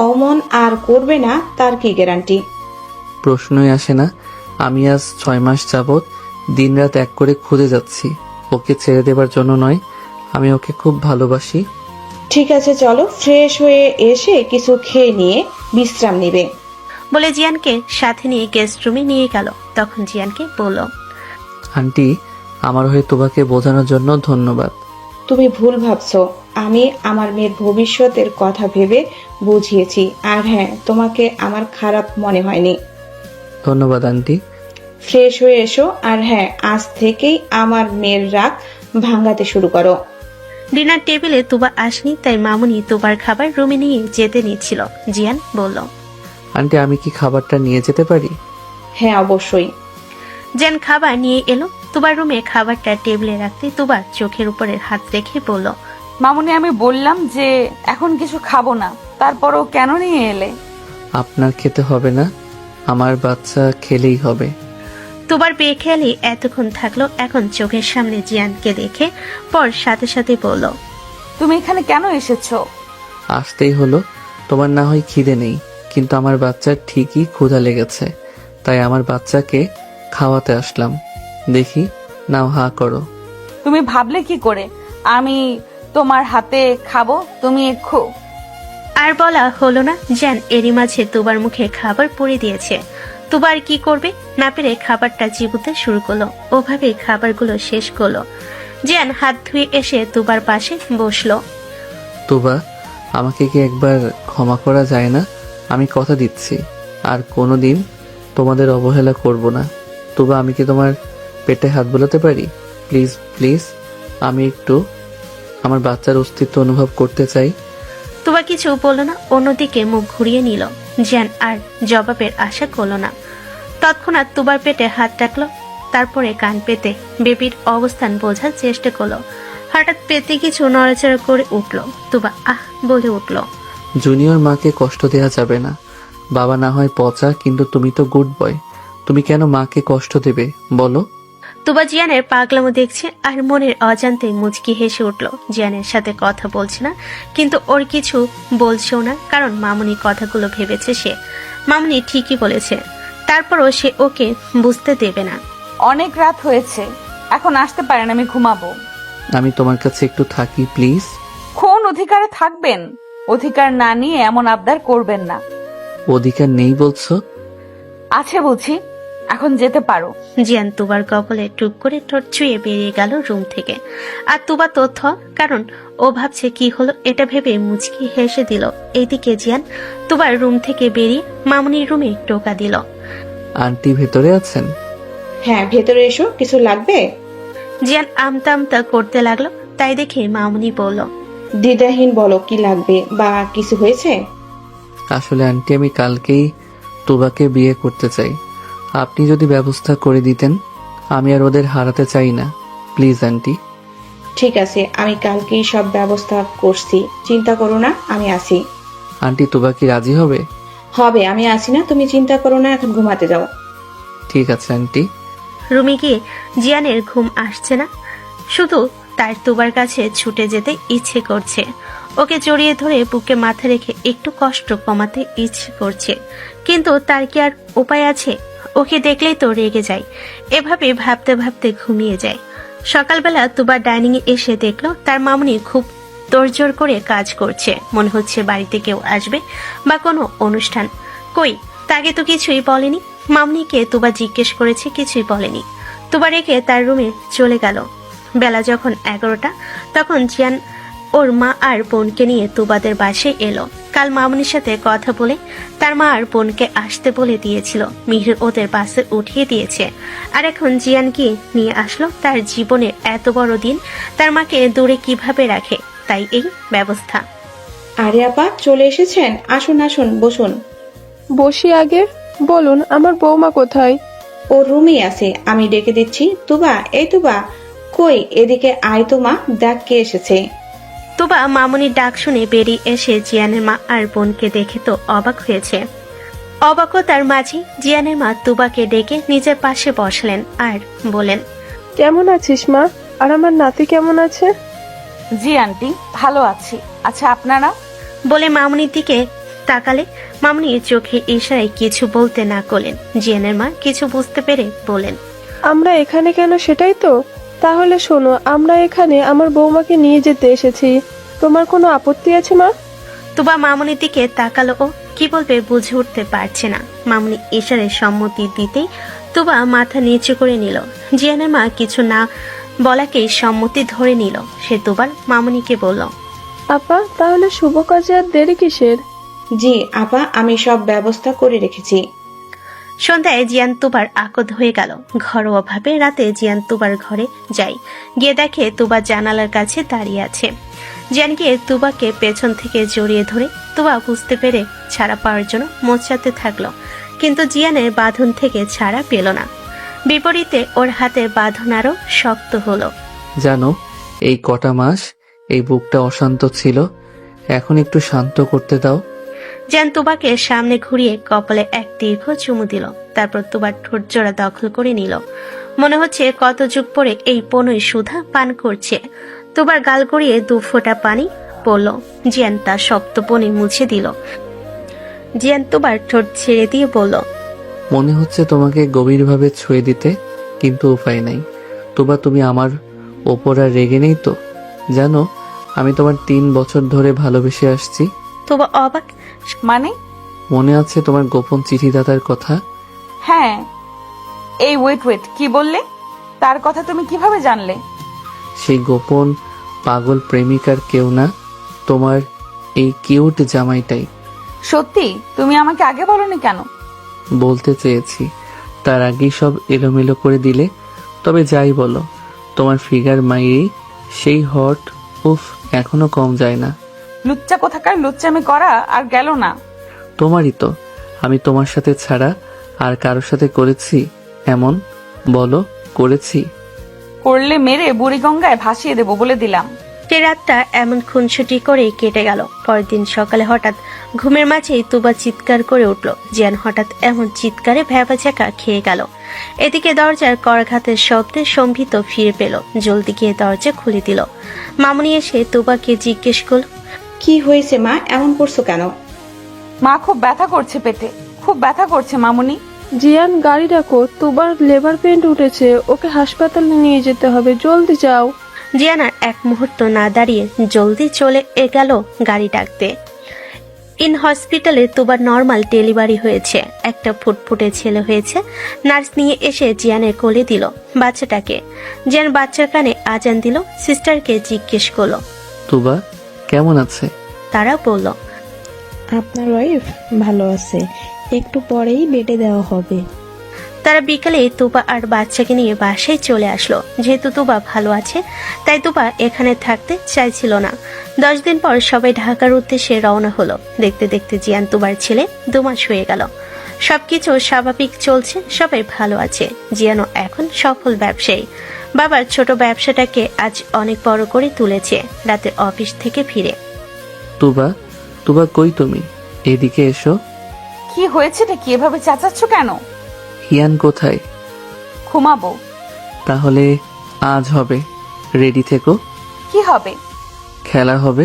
অমন আর করবে না তার কি গ্যারান্টি? প্রশ্নই আসে না। আমি আজ 6 মাস যাবৎ দিনরাত এক করে খুঁজে যাচ্ছি, ওকে ছেড়ে দেবার জন্য নয়। আমি ওকে খুব ভালোবাসি। ঠিক আছে, চলো ফ্রেশ হয়ে এসে কিছু খেয়ে নিয়ে বিশ্রাম নিবে বলে জিয়ানকে সাথে নিয়ে গেস্ট রুমে নিয়ে গেল। তখন জিয়ানকে বলল, আন্টি, আমার হয়ে তোমাকে বোঝানোর জন্য ধন্যবাদ। তুমি ভুল ভাবছো, আমি আমার মেয়ের ভবিষ্যতের কথা ভেবে বুঝিয়েছি। আর হ্যাঁ, তোমাকে আমার খারাপ মনে হয়নি। ধন্যবাদ আন্টি। ফ্রেশ হয়ে এসো, আর হ্যাঁ, আজ থেকেই আমার মেয়ের রাগ ভাঙাতে শুরু করো। ডিনার টেবিলে তুবা আসনি, তাই মামুনি তুবার খাবার রুমে নিয়ে যেতে নিচ্ছিল। জিয়ান বলল, আন্টি, আমি কি খাবারটা নিয়ে যেতে পারি? হ্যাঁ, অবশ্যই। জিয়ান খাবার নিয়ে এলো। তুবার রুমে খাবারটা টেবিলে রাখতে তুবা চোখের উপরে হাত রেখে বলল, মামুনি, আমি বললাম যে এখন কিছু খাবো না, তারপরও কেন নিয়ে এলে? আপনার খেতে হবে না, আমার বাচ্চা খেলেই হবে। তুবার বেখেয়ালি এতক্ষণ থাকলো, এখন চোখের সামনে জিয়ানকে দেখে পর সাথে সাথে বলল, তুমি এখানে কেন এসেছো? আসতেই হলো। তোমার না হয় খিদে নেই, কিন্তু আমার বাচ্চার ঠিকই ক্ষুধা লেগেছে, তাই আমার বাচ্চাকে খাওয়াতে আসলাম। দেখি, নাও, হা করো। তুমি ভাবলে কি করে আমি তোমার হাতে খাবো? তুমি আর বলা হলো না, জিয়ান এরই মাঝে তুবার মুখে খাবার পরে দিয়েছে। তুবার কি করবে না পেরে খাবারটা চিবুতে শুরু করলো। ওভাবে খাবারগুলো শেষ করলো। জিয়ান হাত ধুয়ে এসে তুবার পাশে বসলো। তুবা, আমাকে কি একবার ক্ষমা করা যায় না? আমি কথা দিচ্ছি আর কোনোদিন তোমাদের অবহেলা করব না। তবু আমি কি তোমার পেটে হাত বোলাতে পারি? প্লিজ প্লিজ, আমি একটু আমার বাচ্চার অস্তিত্ব অনুভব করতে চাই। তুবা কিছু বলল না, অন্যদিকে মুখ ঘুরিয়ে নিল। জিয়ান আর জবাবের আশা করল না। তৎক্ষণাৎ তুবার পেটে হাত রাখলো, তারপরে কান পেতে বেবির অবস্থান বোঝার চেষ্টা করলো। হঠাৎ পেতে কিছু নড়াচড়া করে উঠল। তুবা আহ বলে উঠল। জুনিয়র মাকে কষ্ট দেওয়া যাবে না। বাবা না হয় পচা, কিন্তু তুমি তো গুড বয়। তুমি কেন মাকে কষ্ট দেবে বলো? তুবা জিয়ানের পাগলামো দেখছে আর মনের অজান্তে মুচকি হেসে উঠল। জিয়ানের সাথে কথা বলছে না, কিন্তু ওর কিছু বলছেও না, কারণ মামুনি কথাগুলো ভেবেছে সে। মামুনি ঠিকই বলেছে, তারপরও সে ওকে বুঝতে দেবে না। অনেক রাত হয়েছে, এখন আসতে পারেন, আমি ঘুমাবো। আমি তোমার কাছে একটু থাকি প্লিজ। কোন অধিকারে থাকবেন? অধিকার না নিয়ে এমন আবদার করবেন না। অধিকার নেই বলছো? আছে বলছি, এখন যেতে পারো। জিয়ান তুবার কপালে টুপ করে ঠোঁট ছুঁয়ে বেরিয়ে গেল রুম থেকে। আর তুবা তথ্য, কারণ ও ভাবছে কি হলো এটা ভেবে মুচকি হেসে দিল। এইদিকে জিয়ান তুবার রুম থেকে বেরিয়ে মামুনির রুমে টোকা দিল। আন্টি ভেতরে আছেন? হ্যাঁ, ভেতরে এসো, কিছু লাগবে? জিয়ান আমতা আমতা করতে লাগলো, তাই দেখে মামুনি বলল, দ্বিধাহীন বলো কি লাগবে বা কিছু হয়েছে? আসলে আন্টি, আমি কালকেই তুবাকে বিয়ে করতে চাই। আপনি যদি ব্যবস্থা করে দিতেন, আমি আর ওদের হারাতে চাই না। Please aunty. ঠিক আছে, আমি কালকেই সব ব্যবস্থা করছি, চিন্তা করো না, আমি আসি। আন্টি, তুবা কি রাজি হবে? হবে, আমি আসি না, তুমি চিন্তা করো না, এখন ঘুমাতে যাও। ঠিক আছে আন্টি। রুমে গিয়ে জিয়ানের ঘুম আসছে না, শুধু তার তুবার কাছে ছুটে যেতে ইচ্ছে করছে। ওকে জড়িয়ে ধরে বুকে মাথা রেখে একটু কষ্ট কমাতে ইচ্ছে করছে, কিন্তু তার কি আর উপায় আছে? ওকে দেখলেই তো রেগে যায়। এভাবে ভাবতে ভাবতে ঘুমিয়ে যায়। সকালবেলা তুবা ডাইনিং এ এসে দেখলো তার মামুনি খুব তোড়জোড় করে কাজ করছে। মনে হচ্ছে বাড়িতে কেউ আসবে বা কোনো অনুষ্ঠান। কই, তাকে তো কিছুই বলেনি। মামুনিকে তুবা জিজ্ঞেস করেছে, কিছুই বলেনি। তুবা রেখে তার রুমে চলে গেল। বেলা যখন 11টা, তখন জিয়ান ওর মা আর বোনকে নিয়ে তুবাদের বাসায় এলো। কাল মামুনির সাথে কথা বলে তার মা আর বোনকে আসতে বলে দিয়েছিল। মিহির ওদের বাসে উঠিয়ে দিয়েছে, আর এখন জিয়ান গিয়ে নিয়ে আসলো। তার জীবনের এত বড় দিন তার মাকে দূরে কিভাবে রাখে, তাই এই ব্যবস্থা। আরে আপা, চলে এসেছেন, আসুন আসুন, বসুন। বসি আগে, বলুন আমার বৌমা কোথায়? ওর রুমেই আছে, আমি ডেকে দিচ্ছি। তুবা, এই তুবা, কই এদিকে আয় তো মা, দেখ কে এসেছে। তুবা মামুনির ডাক শুনে বেরিয়ে এসে জিয়ানের মা আর বোনকে দেখে তো অবাক হয়েছে। অবাকতার মাঝে জিয়ানের মা তুবাকে ডেকে নিজের পাশে বসলেন আর বলেন, কেমন আছিস মা? আর আমার নাতি কেমন আছে? জি আন্টি, ভালো আছি। আচ্ছা আপনারা? বলে মামুনির দিকে তাকালে মামুনির চোখে ইশারায় কিছু বলতে না করলেন। জিয়ানের মা কিছু বুঝতে পেরে বলেন, আমরা এখানে কেন সেটাই তো। তাহলে শোনো, আমরা এখানে আমার বৌমাকে নিয়ে যেতে এসেছি। তোমার কোনো আপত্তি আছে মা? তুবা মামুনির দিকে তাকালো, ও কি বলবে বুঝে উঠতে পারছে না। মামুনি ইশারায় সম্মতি দিতেই তুবা মাথা নিচু করে নিল। জিয়ানের মা কিছু না বলাকেই সম্মতি ধরে নিল। সে দুবার মামুনিকে বলল, আপা, তাহলে শুভ কাজে আর দেরি কিসের? জি আপা, আমি সব ব্যবস্থা করে রেখেছি। সন্ধ্যায় জিয়ান তুবার আকদ হয়ে গেল। ঘরোয়া ভাবে রাতে জিয়ান তুবার ঘরে যায়। গিয়ে দেখে তুবা জানালার কাছে দাঁড়িয়ে আছে। জিয়ান গিয়ে তুবাকে পেছন থেকে জড়িয়ে ধরে তুবা বুঝতে পেরে ছাড়া পাওয়ার জন্য মোচাতে থাকলো, কিন্তু জিয়ানের বাঁধন থেকে ছাড়া পেল না। বিপরীতে ওর হাতের বাঁধন আরো শক্ত হলো। জানো, এই কটা মাস এই বুকটা অশান্ত ছিল, এখন একটু শান্ত করতে দাও। জিয়ান তুবাকে সামনে ঘুরিয়ে কপালে এক দীর্ঘ চুমু দিল, তারপর তুবার ঠোঁট জোড়া দখল করে নিল। মনে হচ্ছে কত যুগ পরে এই পনই সুধা পান করছে। তুবার গাল গড়িয়ে 2 ফোঁটা পানি পড়ল। জিয়ান তার শক্ত পনি মুছে দিল। জিয়ান তুবার ঠোঁট ছেড়ে দিয়ে বলল, মনে হচ্ছে তোমাকে গভীরভাবে ছুঁয়ে দিতে, কিন্তু উপায় নাই। তুবা, তুমি আমার ওপর আর রেগে নেই তো? জানো, আমি তোমার 3 বছর ধরে ভালোবেসে আসছি। তুবা অবাক, মানে? মনে আছে তোমার গোপন চিঠিদাতার কথা? হ্যাঁ। এই ওয়েট, কি বললে? তার কথা তুমি কিভাবে জানলে? সেই গোপন পাগল প্রেমিকার কেউ না, তোমার এই কিউট জামাইটাই। সত্যি? তুমি আমাকে আগে বলনি কেন? বলতে চেয়েছি, তার আগেই সব এলোমেলো করে দিলে। তবে যাই বলো, তোমার ফিগার মাইরি সেই হট, উফ, এখনো কম যায় না। লুচ্চা কোথাকার লুচ্চামি করা আর গেল না। তোমারই তো। আমি তোমার সাথে ছাড়া আর কারোর সাথে করেছি এমন? বলো, করেছি? করলে মেরে বুড়িগঙ্গায় ভাসিয়ে দেবো বলে দিলাম। সে রাতটা এমন খুনসুটি করে কেটে গেল। পরের দিন সকালে হঠাৎ ঘুমের মাঝেই তুবা চিৎকার করে উঠল। জিয়ান হঠাৎ এমন চিৎকারে ভ্যাবাচাকা খেয়ে গেল। এদিকে দরজার করঘাতের শব্দে সম্ভিত ফিরে পেল। জলদি গিয়ে দরজা খুলে দিল। মামুনি এসে তুবাকে জিজ্ঞেস করল, কি হয়েছে মা, এমন করছো কেন? মা, খুব ব্যথা করছে পেটে, খুব ব্যথা করছে মামুনি। জিয়ান, গাড়ি ডাকো, তুবার লেবার পেন্ট উঠেছে, ওকে হাসপাতালে নিয়ে যেতে হবে, জলদি যাও। জিয়ান আর এক মুহূর্ত না দাঁড়িয়ে জলদি চলে গেল গাড়ি ডাকতে। ইন হসপিটালে তুবার নর্মাল ডেলিভারি হয়েছে, একটা ফুটফুটে ছেলে হয়েছে। নার্স নিয়ে এসে জিয়ানের কোলে দিল বাচ্চাটাকে। জিয়ান বাচ্চার কানে আজান দিল। সিস্টারকে জিজ্ঞেস করলো, তুবা কেমন আছে? তারা বলল, আপনার ওয়াইফ ভালো আছে, একটু পরেই বেডে দেওয়া হবে। তারা বিকালে তুবা আর বাচ্চাকে নিয়ে বাসায় চলে আসলো। যেহেতু তুবা ভালো আছে তাই তুবা এখানে থাকতে চাইছিল না। 10 দিন পর সবাই ঢাকার উদ্দেশ্যে রওনা হলো। দেখতে দেখতে জিয়ান তুবার ছেলে 2 মাস হয়ে গেল। সবকিছু স্বাভাবিক চলছে, সবাই ভালো আছে। জিয়ানও এখন সফল ব্যবসায়ী। বাবার ছোট ব্যবসাটাকে আজ অনেক বড় করে তুলেছে। রাতে অফিস থেকে ফিরে, তুবা, তুবা কই তুমি? এদিকে এসো। কি হয়েছেটা কি, এভাবে চেঁচাচ্ছ কেন? হিয়ান কোথায়? ঘুমাবো। তাহলে আজ হবে, রেডি থেকো। কি হবে? খেলা হবে।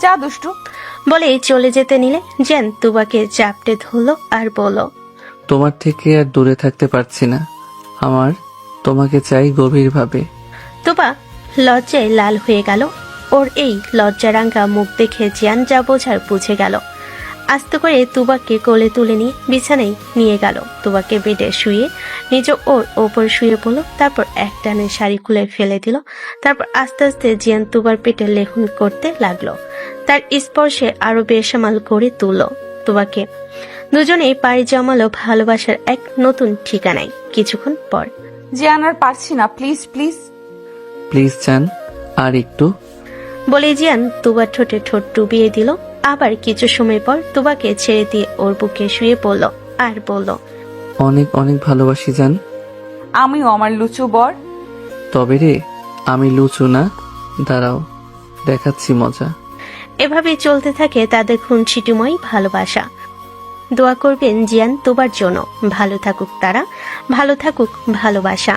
যা দুষ্টু। বলে চলে যেতে নিলে জিয়ান তুবাকে চাপটে ধরলো আর বলল, তোমার থেকে আর দূরে থাকতে পারছি না। আমার তোমাকে চাই গভীরভাবে। তুবা লজ্জায় লাল হয়ে গেল। ওর এই লজ্জারাঙ্গা মুখ দেখে জিয়ান যা বোঝার বুঝে গেল। আস্তে করে তুবাকে কোলে তুলে নিয়ে বিছানায় নিয়ে গেল। তুবাকে বেডে শুয়ে নিজ ওর ওপর শুয়ে পড়ল। তারপর একটানে শাড়ি খুলে ফেলে দিল। তারপর আস্তে আস্তে জিয়ান তুবার পেটে লেহুন করতে লাগলো। তার স্পর্শে আরো বেসামাল করে তুলল তুবাকে। দুজনেই পাড়ি জমালো ভালোবাসার এক নতুন ঠিকানায়। কিছুক্ষণ পর, জিয়ান, আর পারছি না, প্লিজ প্লিজ। প্লিজ চান, আর একটু। বলে জিয়ান তুবার ঠোঁটে ঠোঁট ডুবিয়ে দিল। আবার কিছু সময় পর তুবাকে ছেড়ে দিয়ে ওর বুকে শুয়ে পড়ল আর বলল, অনেক অনেক ভালোবাসি জান। আমিও আমার লুচু বর। তবে রে, আমি লুচু না, দাঁড়াও দেখাচ্ছি মজা। এভাবেই চলতে থাকে তাদের খুনসিটিময় ভালোবাসা। দোয়া করবেন জিয়ান তুবার জন্য। ভালো থাকুক তারা, ভালো থাকুক ভালোবাসা।